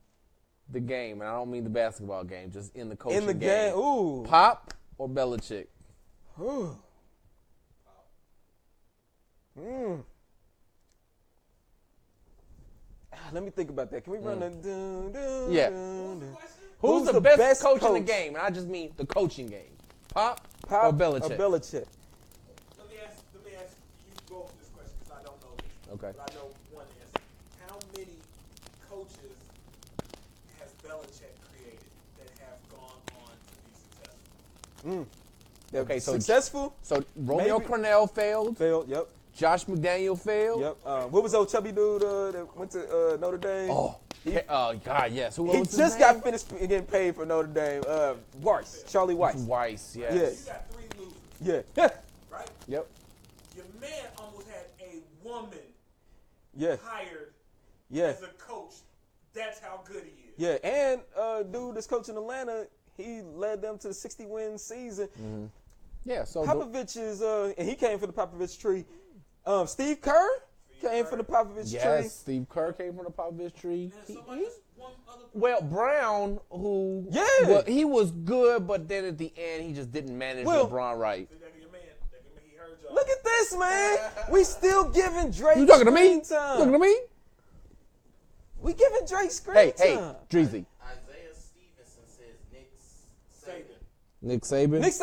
the game? And I don't mean the basketball game, just in the coaching in the game? Ooh. Pop or Belichick? Ooh. Let me think about that. Can we run the Yeah. Who's the best coach in the game? And I just mean the coaching game. Pop or Belichick? Or Belichick. Let me ask you go over this question because I don't know this. Okay. But I know one answer. How many coaches has Belichick created that have gone on to be successful? Okay, so successful. So Romeo Maybe. Cornell failed. Yep. Josh McDaniel failed. Yep. What was old chubby dude that went to Notre Dame? Oh, God, yes. Who he was his just name? got finished getting paid for Notre Dame. Weiss, Charlie Weiss. Weiss, yes. Yeah. You got 3 losers, Yeah. right? Yep. Your man almost had a woman Yeah. hired Yeah. as a coach. That's how good he is. Yeah. And dude that's coaching Atlanta, he led them to the 60-win season. Yeah, so Popovich is, and he came from the Popovich tree. Steve Kerr came from the Popovich tree. yes, Steve Kerr came from the Popovich tree. And somebody just one other Well, Brown, who he was good, but then at the end he just didn't manage LeBron right. your man, he heard y'all. Look at this, man. We still giving Drake You talking to me? screen time. Talking to me? We giving Drake screen Hey, time. Dreezy. Isaiah Stevenson says Nick Saban. Nick Saban. Nick,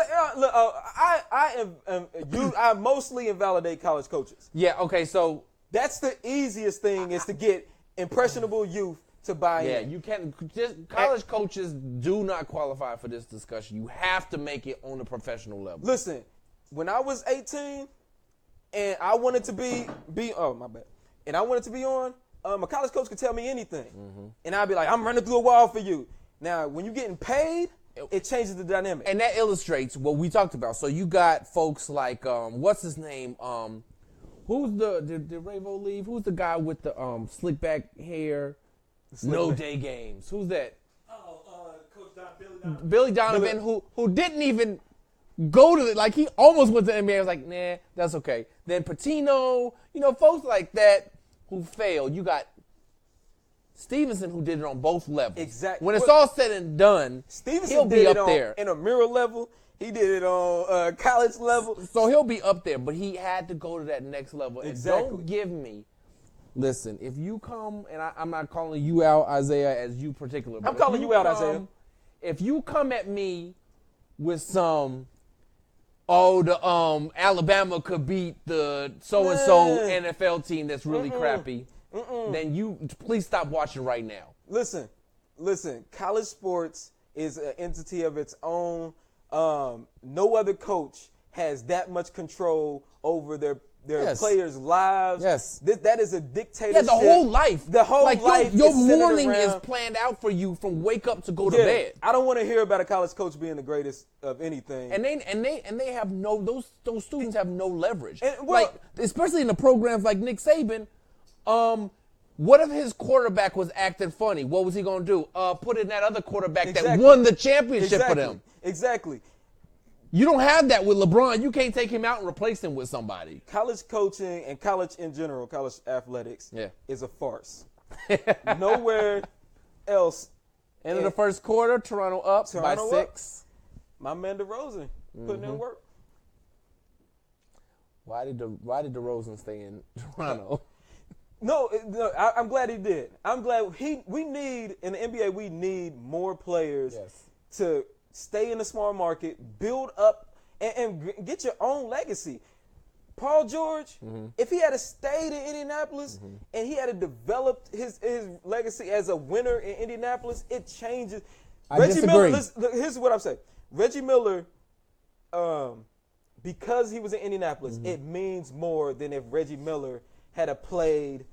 look, I mostly invalidate college coaches. Yeah. Okay. So That's the easiest thing is to get impressionable youth to buy yeah, in. you can't. Just college coaches do not qualify for this discussion. You have to make it on a professional level. Listen, when I was 18 and I wanted to be oh my bad, and I wanted to be on, a college coach could tell me anything, and I'd be like, I'm running through a wall for you. Now, when you're getting paid, it changes the dynamic. And that illustrates what we talked about. So you got folks like what's his name? Who's did Ravo leave? Who's the guy with the slick back hair? No day games. Who's that? Coach Billy Donovan. Billy Donovan, who didn't even go to like he almost went to the NBA. I was like, nah, that's okay. Then Patino, folks like that who failed. You got Stevenson who did it on both levels. Exactly. When it's all said and done, Stevenson he'll did be it up there. in a mirror level. He did it on college level. So he'll be up there, but he had to go to that next level. And Exactly. don't give me. Listen, if you come, and I'm not calling you out, Isaiah, as you particular. I'm calling you out, Isaiah. If you come at me with some, the Alabama could beat the so-and-so NFL team that's really crappy, then you please stop watching right now. Listen. College sports is an entity of its own. No other coach has that much control over their Yes. players' lives. Yes. That is a dictatorship. Yeah, the whole life. The whole like life. Your is centered morning is around- planned out for you from wake up to go to Yeah, bed. I don't want to hear about a college coach being the greatest of anything. And they have no those students have no leverage. And, well- like especially in the programs like Nick Saban, what if his quarterback was acting funny? What was he gonna do? Put in that other quarterback that Exactly. won the championship for them. Exactly. You don't have that with LeBron. You can't take him out and replace him with somebody. College coaching and college in general, college athletics, Yeah. is a farce. Nowhere else. End of the first quarter, Toronto up Toronto by up. 6. My man DeRozan putting in work. Why did DeRozan stay in Toronto? No, I'm glad he did. I'm glad we need in the NBA. We need more players Yes. to stay in the small market, build up, and get your own legacy. Paul George, if he had stayed in Indianapolis and he had developed his legacy as a winner in Indianapolis, it changes. I disagree. Miller, here's what I'm saying. Reggie Miller, because he was in Indianapolis, it means more than if Reggie Miller had played.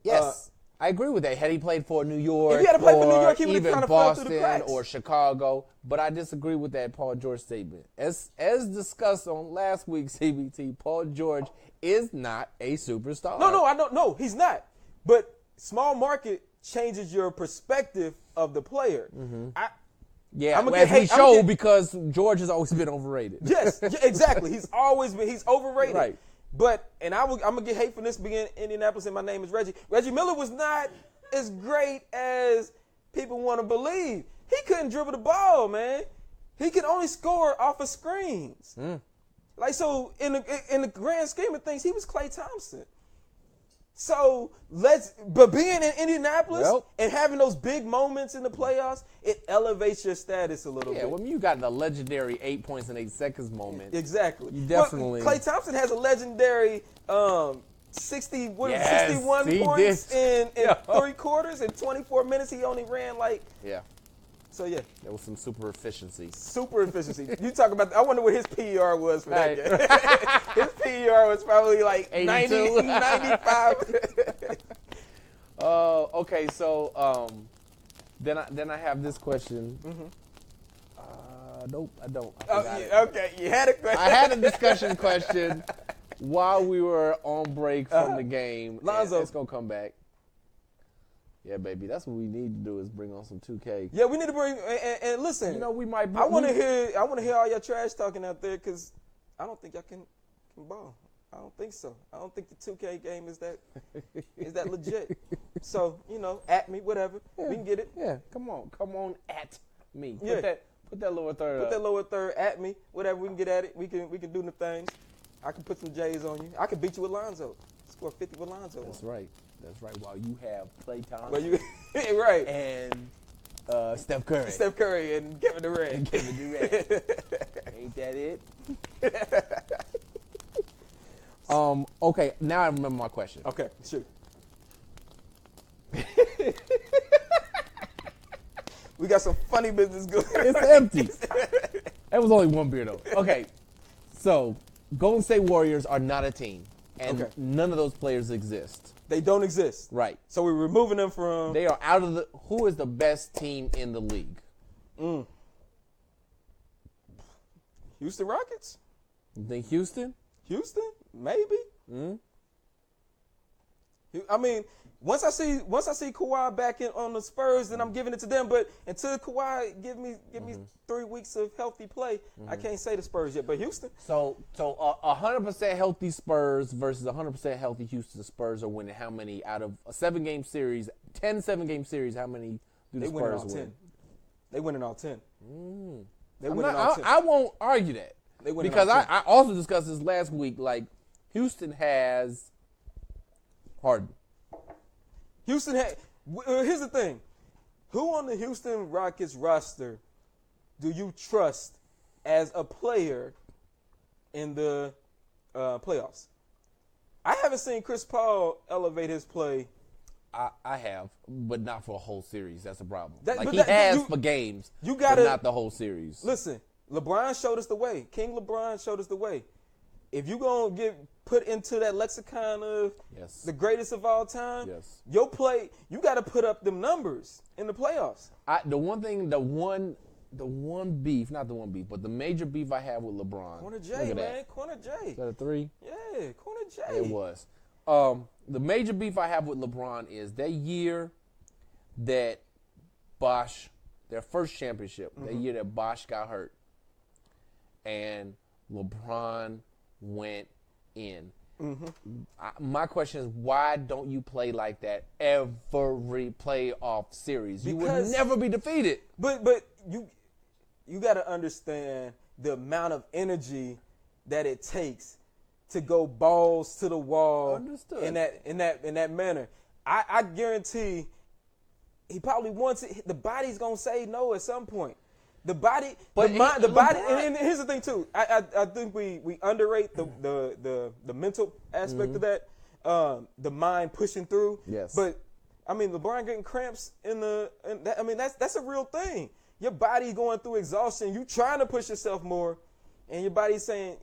Yes, I agree with that. Had he played for New York, If he had played for New or York, he would've even kinda fell through the Boston cracks. or Chicago, but I disagree with that Paul George statement. As discussed on last week's CBT, Paul George is not a superstar. No, I don't know. He's not. But small market changes your perspective of the player. Yeah, I'ma as get we hate- I'ma show get- because George has always been overrated. Yes, exactly. He's overrated. Right. But I'm gonna get hate for this being Indianapolis and my name is Reggie. Reggie Miller was not as great as people want to believe. He couldn't dribble the ball, man. He could only score off of screens. Like, so in the grand scheme of things, he was Klay Thompson. So but being in Indianapolis and having those big moments in the playoffs, it elevates your status a little bit. Yeah, when you got the legendary 8 points in 8 seconds moment. Exactly. You definitely. Klay Thompson has a legendary 61 points in 3 quarters. In 24 minutes, he only ran like. Yeah. So, yeah. There was some super efficiency. Super efficiency. You talk about, I wonder what his PER was for that game. His PER was probably like 90, 95. Okay, so then I have this question. Nope, I don't. Okay, you had a question. I had a discussion question while we were on break from the game. Lonzo. It's going to come back. Yeah, baby, that's what we need to do is bring on some 2K. Yeah, we need to bring and listen. You know, we might. I want to hear all your trash talking out there because I don't think y'all can ball. I don't think so. I don't think the 2K game is that legit. So at me, whatever, we can get it. Yeah, come on, at me. Yeah. Put that lower third. Put that lower third at me, whatever. We can get at it. We can do the things. I can put some J's on you. I can beat you with Lonzo. Score 50 with Lonzo. That's right. While you have Klay Thompson. Well, you right. And Steph Curry. Steph Curry and Kevin Durant. Ain't that it? Okay, now I remember my question. Okay, shoot. We got some funny business going. It's empty. That was only one beer though. Okay, so Golden State Warriors are not a team, and none of those players exist. They don't exist. Right. So we're removing them from. They are out of the. Who is the best team in the league? Houston Rockets. You think Houston? Houston, maybe. I mean, once I see Kawhi back on the Spurs, then I'm giving it to them. But until Kawhi give me 3 weeks of healthy play, I can't say the Spurs yet. But Houston. So 100% healthy Spurs versus 100% healthy Houston. Spurs are winning how many out of a 7-game series? 10 7-game series. How many do the Spurs win? They winning all 10. They winning all 10. I won't argue that because I also discussed this last week. Like Houston has Harden. Houston had. Here's the thing: who on the Houston Rockets roster do you trust as a player in the playoffs? I haven't seen Chris Paul elevate his play. I have, but not for a whole series. That's a problem. For games, but not the whole series. Listen, LeBron showed us the way. King LeBron showed us the way. If you're going to get put into that lexicon of the greatest of all time, your play, you got to put up them numbers in the playoffs. The major beef I have with LeBron. Corner J, man. Corner J. Is that a 3? Yeah, Corner J. It was. The major beef I have with LeBron is that year that Bosh, their first championship, that year that Bosh got hurt, and LeBron went in. My question is, why don't you play like that every playoff series? You would never be defeated. But you got to understand the amount of energy that it takes to go balls to the wall. Understood. in that manner. I guarantee he probably wants it. The body's gonna say no at some point. The body, and here's the thing too. I think we underrate the mental aspect of that. The mind pushing through. Yes. But I mean, LeBron getting cramps that's a real thing. Your body going through exhaustion. You trying to push yourself more, and your body's saying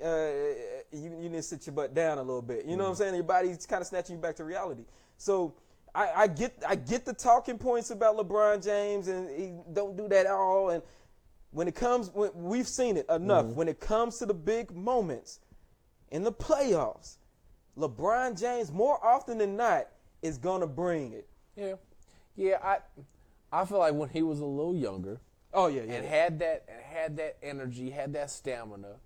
you need to sit your butt down a little bit. You know what I'm saying? Your body's kind of snatching you back to reality. So I get the talking points about LeBron James and he don't do that at all. And when we've seen it enough. When it comes to the big moments in the playoffs, LeBron James more often than not is gonna bring it. Yeah. I feel like when he was a little younger. Oh yeah. And had that energy, had that stamina.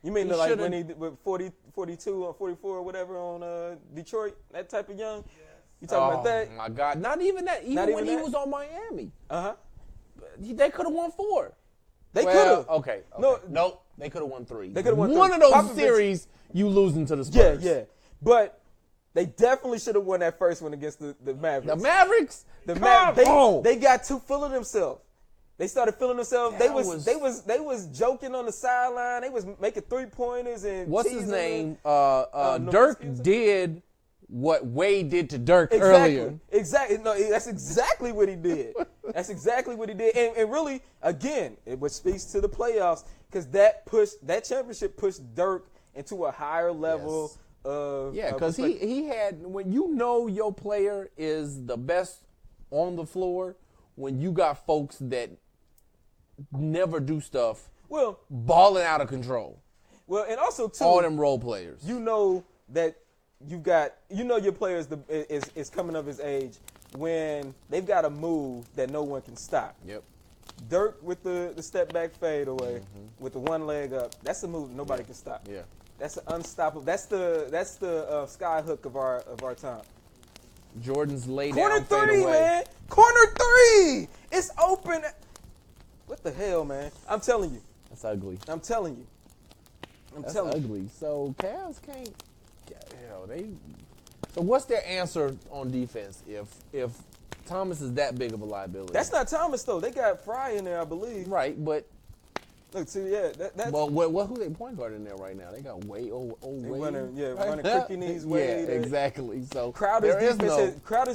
You mean like when he with 40, 42 or 44 or whatever on Detroit, that type of young? Yes. You talking about that? Oh my God! Not even that. Even when he was on Miami. Uh huh. They could have won 4. They could have. Okay. No. Nope. They could have won 3. They could have won one 3. of those Popovich- series. You losing to the Spurs. Yeah. But they definitely should have won that first one against the Mavericks. The Mavericks. They got too full of themselves. They started feeling themselves. They was joking on the sideline. They was making 3-pointers and what's his teasing name? them. Dirk did what Wade did to Dirk earlier. Exactly. No, that's exactly what he did. That's exactly what he did. And really, again, it speaks to the playoffs because that championship pushed Dirk into a higher level of because he had, when you know your player is the best on the floor, when you got folks that never do stuff, balling out of control. Well, and also too, all them role players. You know that your player is coming of his age when they've got a move that no one can stop. Yep. Dirk with the step back fade away with the one leg up. That's a move nobody can stop. Yeah. That's unstoppable. That's the sky hook of our time. Jordan's laid Corner down fade three, away. man. Corner three. It's open. What the hell, man? I'm telling you. That's ugly. I'm telling you. That's ugly. So Cavs can't. So what's their answer on defense if Thomas is that big of a liability? That's not Thomas though. They got Fry in there, I believe. Right, but look, see, yeah, that's. Well, who they point guard in there right now? They got Wade. Running creaky knees. Wade. Yeah, exactly. So Crowder's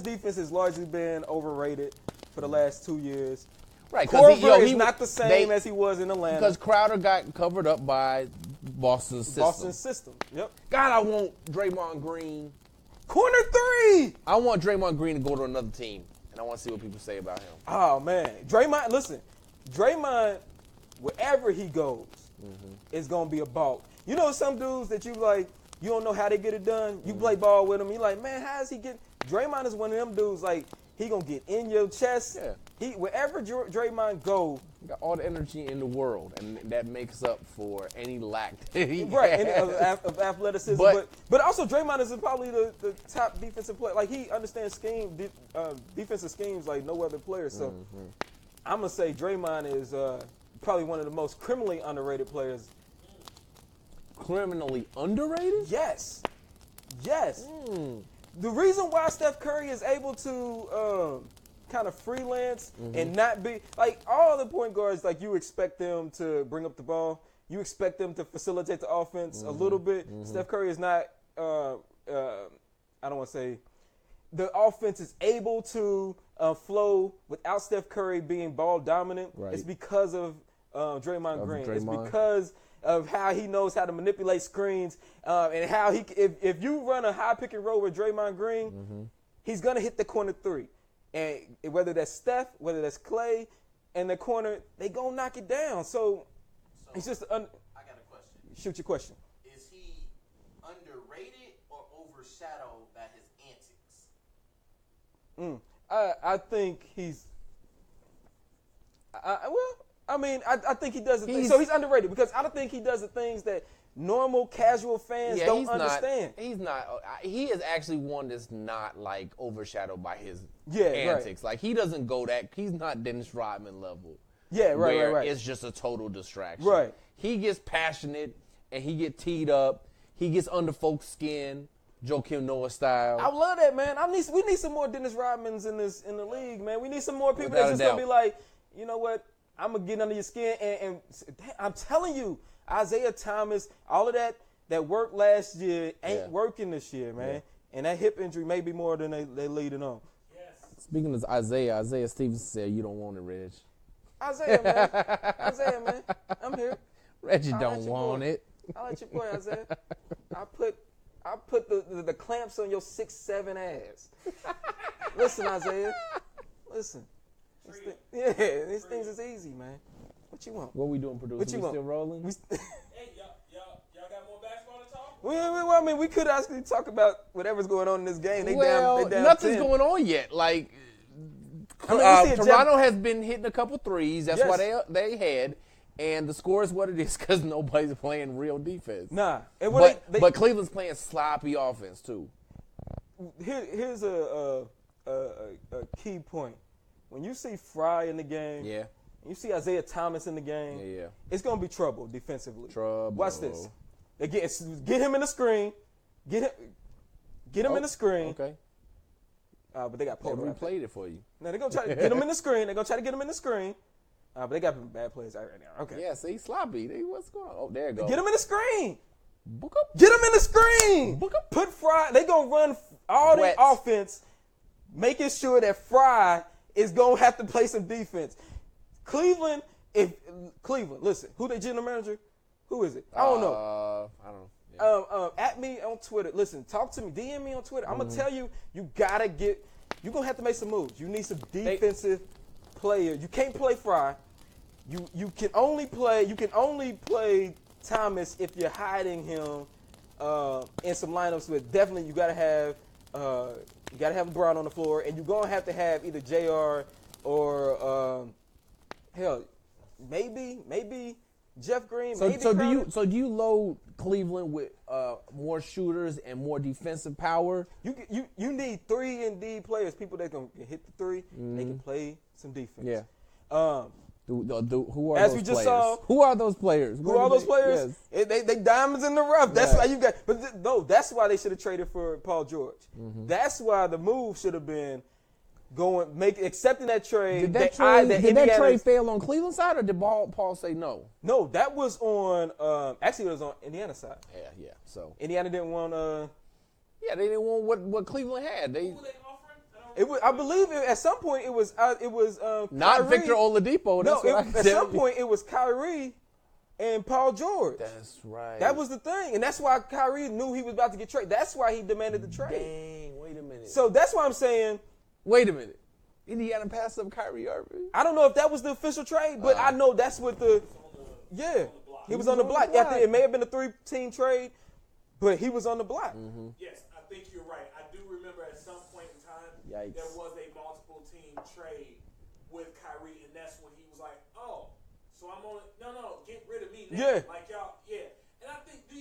defense has largely been overrated for the last 2 years. Right, because he's not the same as he was in Atlanta. Because Crowder got covered up by Boston's system. Yep. God, I want Draymond Green. Corner three. I want Draymond Green to go to another team, and I want to see what people say about him. Oh, man. Draymond, wherever he goes, is going to be a ball. You know some dudes that you like, you don't know how they get it done. You play ball with him. You're like, man, how is he get? Draymond is one of them dudes, like, he going to get in your chest. Yeah. Wherever Draymond go, got all the energy in the world, and that makes up for any lack that he of athleticism. But also Draymond is probably the top defensive player. Like, he understands defensive schemes like no other player. So I'm gonna say Draymond is probably one of the most criminally underrated players. Criminally underrated? Yes. The reason why Steph Curry is able to kind of freelance and not be like all the point guards, like you expect them to bring up the ball, you expect them to facilitate the offense a little bit. Steph Curry is not. I don't want to say the offense is able to flow without Steph Curry being ball dominant. Right. It's because of Draymond Green. It's because of how he knows how to manipulate screens and how he if you run a high pick and roll with Draymond Green, he's gonna hit the corner three. And whether that's Steph, whether that's Clay, and the corner, they gonna knock it down. So it's just. I got a question. Shoot your question. Is he underrated or overshadowed by his antics? I think he's. I think he does the things. So he's underrated because I don't think he does the things that normal casual fans don't understand. He's not. He is actually one that's not like overshadowed by his Right. antics. Like he doesn't go that. He's not Dennis Rodman level. Yeah, right. It's just a total distraction. Right. He gets passionate and he gets teed up. He gets under folks' skin, Joakim Noah style. I love that, man. We need some more Dennis Rodmans in the league, man. We need some more people Without that's just a gonna doubt. be like, you know what? I'm gonna get under your skin, and I'm telling you, Isaiah Thomas, all of that worked last year ain't working this year, man. Yeah. And that hip injury may be more than they leading on. Yes. Speaking of Isaiah Stevenson said, "You don't want it, Reg." Isaiah, man, I'm here. Reggie I'll don't let you want boy. it. I let you boy, Isaiah. I put the clamps on your 6'7" ass. Listen, Isaiah. Listen. These things is easy, man. What you want? What we doing, producer? What you we want? still rolling? Hey, y'all got more basketball to talk? Well, I mean, we could actually talk about whatever's going on in this game. They down nothing's 10. going on yet. Like I mean, we see Toronto has been hitting a couple threes. That's Yes. why they had. And the score is what it is because nobody's playing real defense. Nah. And But Cleveland's playing sloppy offense too. here's a key point. When you see Fry in the game, Yeah. You see Isaiah Thomas in the game. Yeah. It's gonna be trouble defensively. Trouble. Watch this. They get him in the screen. Get him in the screen. Okay. But they got They Polar. replayed it for you. Now they're gonna try to get him in the screen. They're gonna try to get him in the screen. But they got bad plays out right now. Okay. Yeah, see, sloppy. What's going on? Oh, there you go. Get him in the screen. Book up. Get him in the screen. Book up. Put Fry. They gonna run all their Wet. offense, making sure that Fry is gonna have to play some defense. Cleveland, listen, who their general manager? Who is it? I don't know. I don't know. Yeah. At me on Twitter. Listen, talk to me. DM me on Twitter. I'm gonna tell you. You gotta get. You're gonna have to make some moves. You need some defensive player. You can't play Fry. You can only play Thomas if you're hiding him in some lineups. But definitely you gotta have LeBron on the floor, and you're gonna have to have either JR or hell, maybe Jeff Green. So maybe do Crowder. you load Cleveland with more shooters and more defensive power? You need 3 and D players, people that can hit the 3, they can play some defense. Yeah. Who are As those we just players? saw- Who are those players? Who are those players? They diamonds in the rough. That's Right. why you got. But no, that's why they should have traded for Paul George. Mm-hmm. That's why the move should have been accepting that trade. Did that trade fail on Cleveland side, or did Paul say no? No, that was on. Actually, it was on Indiana side. Yeah. So Indiana didn't want. they didn't want what Cleveland had. They Who were they offering? It was. I believe at some point it was. not Kyrie. Victor Oladipo. No, That's what I at can some tell you. point it was Kyrie and Paul George. That's right. That was the thing, and that's why Kyrie knew he was about to get traded. That's why he demanded the trade. Dang. Wait a minute. So that's why I'm saying. Wait a minute. Indiana passed up Kyrie Irving. I don't know if that was the official trade, but I know that's what the. Yeah, he was on the block. After it may have been a 3-team trade, but he was on the block. Yes, I think you're right. I do remember at some point in time Yikes. there was a multiple team trade with Kyrie, and that's when he was like, "Oh, so I'm on. No, get rid of me now." Yeah. Like y'all, yeah. And I think, do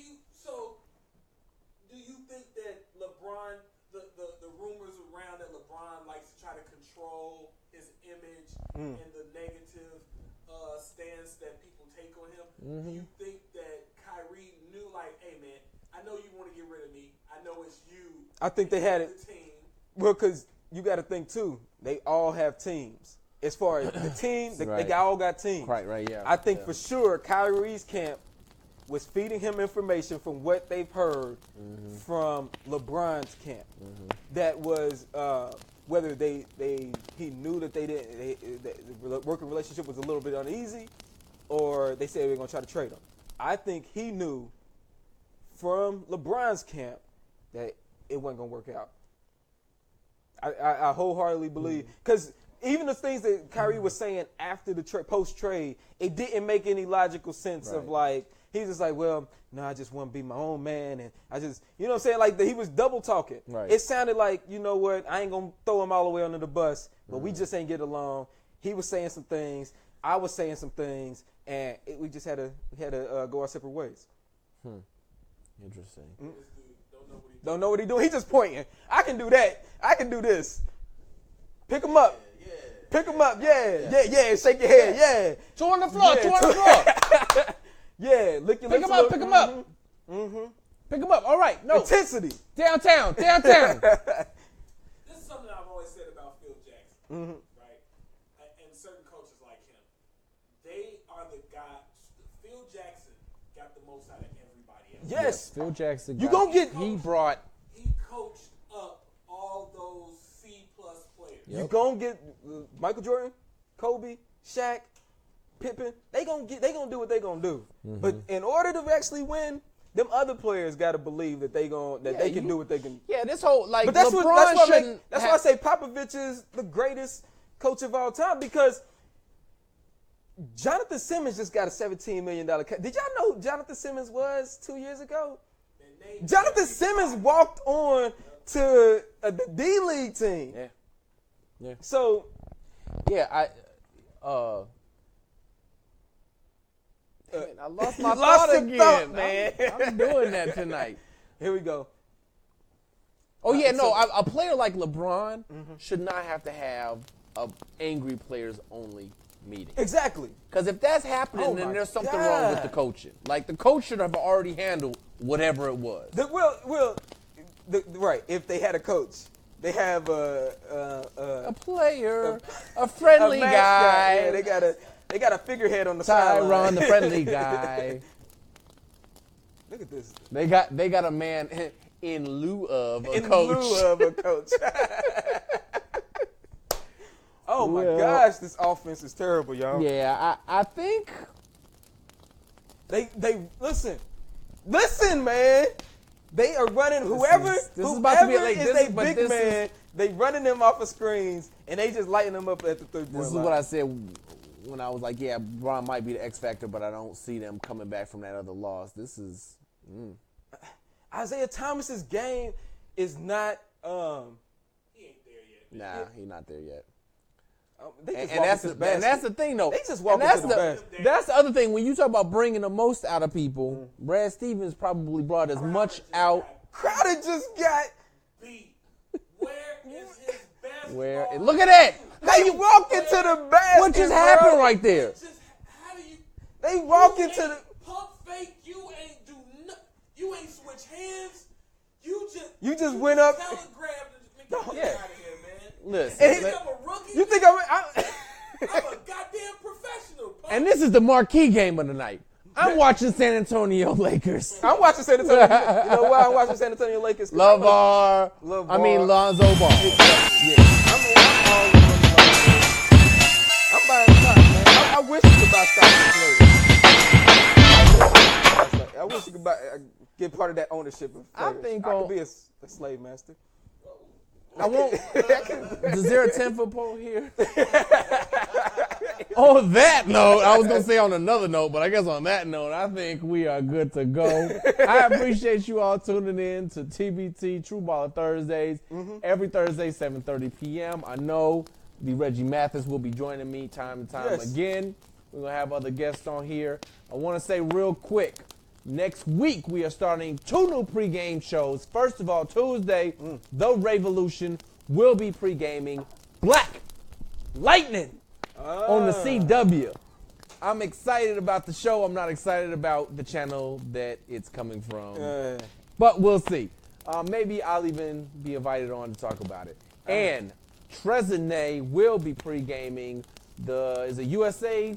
you think that LeBron, the rumors around that LeBron likes to try to control his image and the negative stance that people take on him? Do you think that Kyrie knew, like, hey man, I know you want to get rid of me. I know it's you. I think they had the it. team. Well, because you got to think too. They all have teams. As far as the team, Right. they all got teams. Right, yeah. I think for sure Kyrie's camp was feeding him information from what they've heard from LeBron's camp. That was whether he knew that the working relationship was a little bit uneasy, or they said they were going to try to trade him. I think he knew from LeBron's camp that it wasn't going to work out. I wholeheartedly believe, because even the things that Kyrie was saying after the post-trade, it didn't make any logical sense of like, he's just like, well, no, I just want to be my own man. And I just, you know what I'm saying? Like, he was double talking. Right. It sounded like, you know what, I ain't going to throw him all the way under the bus, but we just ain't get along. He was saying some things. I was saying some things. And we just had to go our separate ways. Interesting. This dude Don't know what he doing. He just pointing. I can do that. I can do this. Pick him up. Yeah. Pick him up. Yeah. Shake your head. Yeah. Two on the floor. Yeah, Two on the floor. Yeah. Lick your Pick lips him a up. little. Pick him up. Pick him up. All right. No. Intensity. Downtown. This is something I've always said about Phil Jackson, right? And certain coaches like him. They are the guys. Phil Jackson got the most out of everybody else. Yes. Phil Jackson. You gonna get. He brought. He coached up all those C-plus players. You gonna get Michael Jordan, Kobe, Shaq, Pippen. They gonna do what they gonna do. But in order to actually win, them other players got to believe that they can do what they can. Yeah, this whole like. But that's LeBron why I have- say Popovich is the greatest coach of all time, because Jonathan Simmons just got a $17 million cut. Did y'all know who Jonathan Simmons was 2 years ago? Jonathan Simmons walked on to the D-League team. Yeah. So, Yeah, I lost my you lost thought your again, thought, man. I'm doing that tonight. here we go. Oh yeah, no, a player like LeBron should not have to have a angry players only meeting. Exactly. Because if that's happening, Oh then my there's something wrong with the God. coaching. Like, the coach should have already handled whatever it was. Right. If they had a coach, they have A player, a friendly mascot. guy. Yeah, they got a figurehead on the sideline. Tyron, the friendly guy. Look at this. They got a man in lieu of a In coach. lieu of a coach. Oh my Well, gosh, this offense is terrible, y'all. Yeah, I think They listen, man. They are running whoever this is about to be whoever like is this, a but big this man. They running them off of screens and they just lighting them up at the 3-point line. this is what I said when I was like, yeah, Braun might be the X factor, but I don't see them coming back from that other loss. This is Isaiah Thomas's game is not. He ain't there yet. nah, he's not there yet. They just And walk that's into the, the and that's basket. the thing, though. They just walk And that's into the basket. That's the other thing. When you talk about bringing the most out of people, Brad Stevens probably brought as much out. Crowder just got. B. Where is his best? Where ball? look at that. They walk into the basket. What just bro. happened right there? Just how do you? They walk you into ain't the. pump fake. You ain't do nothing. You ain't switch hands. You just went up. Telegraphed and No, get out of yeah. here, man. Listen, You think I'm a rookie? You think I'm a goddamn professional. Punk. and this is the marquee game of the night. I'm watching San Antonio Lakers. I'm watching San Antonio. You know why I'm watching San Antonio Lakers? 'Cause LeVar. LeVar. I mean Lonzo Ball. Yeah. I'm all in on LeVar. I'm buying stock, man. I wish you could buy stock in players. I wish you could get part of that ownership of I players. think I on- could be a slave master. I won't. Is there a 10-foot pole here? On that note, I was going to say on another note, but I guess on that note, I think we are good to go. I appreciate you all tuning in to TBT True Baller Thursdays. Every Thursday, 7:30 p.m. I know the Reggie Mathis will be joining me time and time Yes. again. We're going to have other guests on here. I want to say real quick, next week we are starting 2 new pregame shows. First of all, Tuesday, The Revolution will be pregaming Black Lightning on the CW. I'm excited about the show. I'm not excited about the channel that it's coming from. But we'll see. Maybe I'll even be invited on to talk about it. And Trezene will be pre-gaming is a USA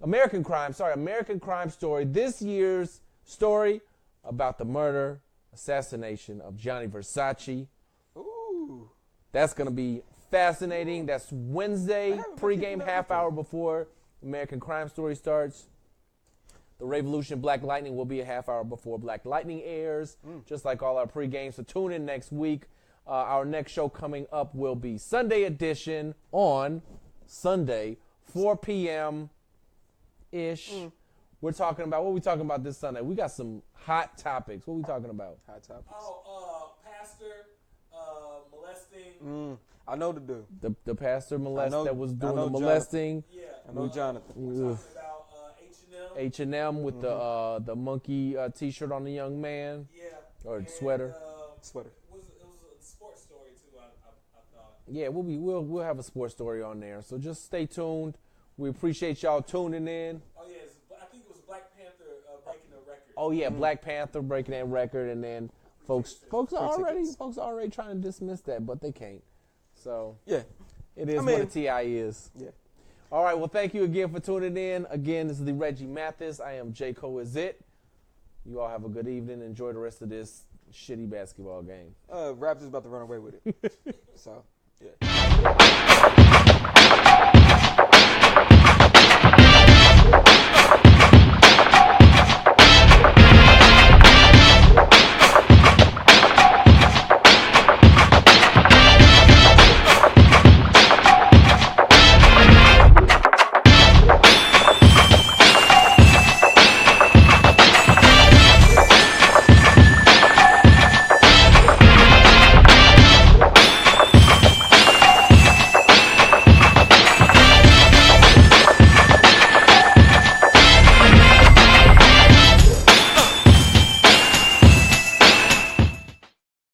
American Crime Story. This year's story about the murder, assassination of Gianni Versace. Ooh. That's going to be fascinating. That's Wednesday, haven't pregame been half hour before American Crime Story starts. The Revolution Black Lightning will be a half hour before Black Lightning airs, just like all our pregames. So tune in next week. Our next show coming up will be Sunday edition on Sunday, 4 p.m.-ish. We're talking about, what are we talking about this Sunday? We got some hot topics. What are we talking about? Hot topics. Pastor molesting. I know the dude. The pastor I was know doing the Jonathan. molesting. Yeah. I know Jonathan. Ugh. About H&M with the monkey T-shirt on the young man. Yeah. Or sweater. Sweater. It was a sports story too. I thought. Yeah, we'll have a sports story on there. So just stay tuned. We appreciate y'all tuning in. Oh yeah, I think it was Black Panther breaking the record. Oh yeah, Black Panther breaking that record, and then folks are already trying to dismiss that, but they can't. So Yeah. it is mean- what a TI is. Yeah. All right, well, thank you again for tuning in. Again, this is the Reggie Mathis. I am J. Cole Is It. You all have a good evening. Enjoy the rest of this shitty basketball game. Raptors about to run away with it. So, yeah.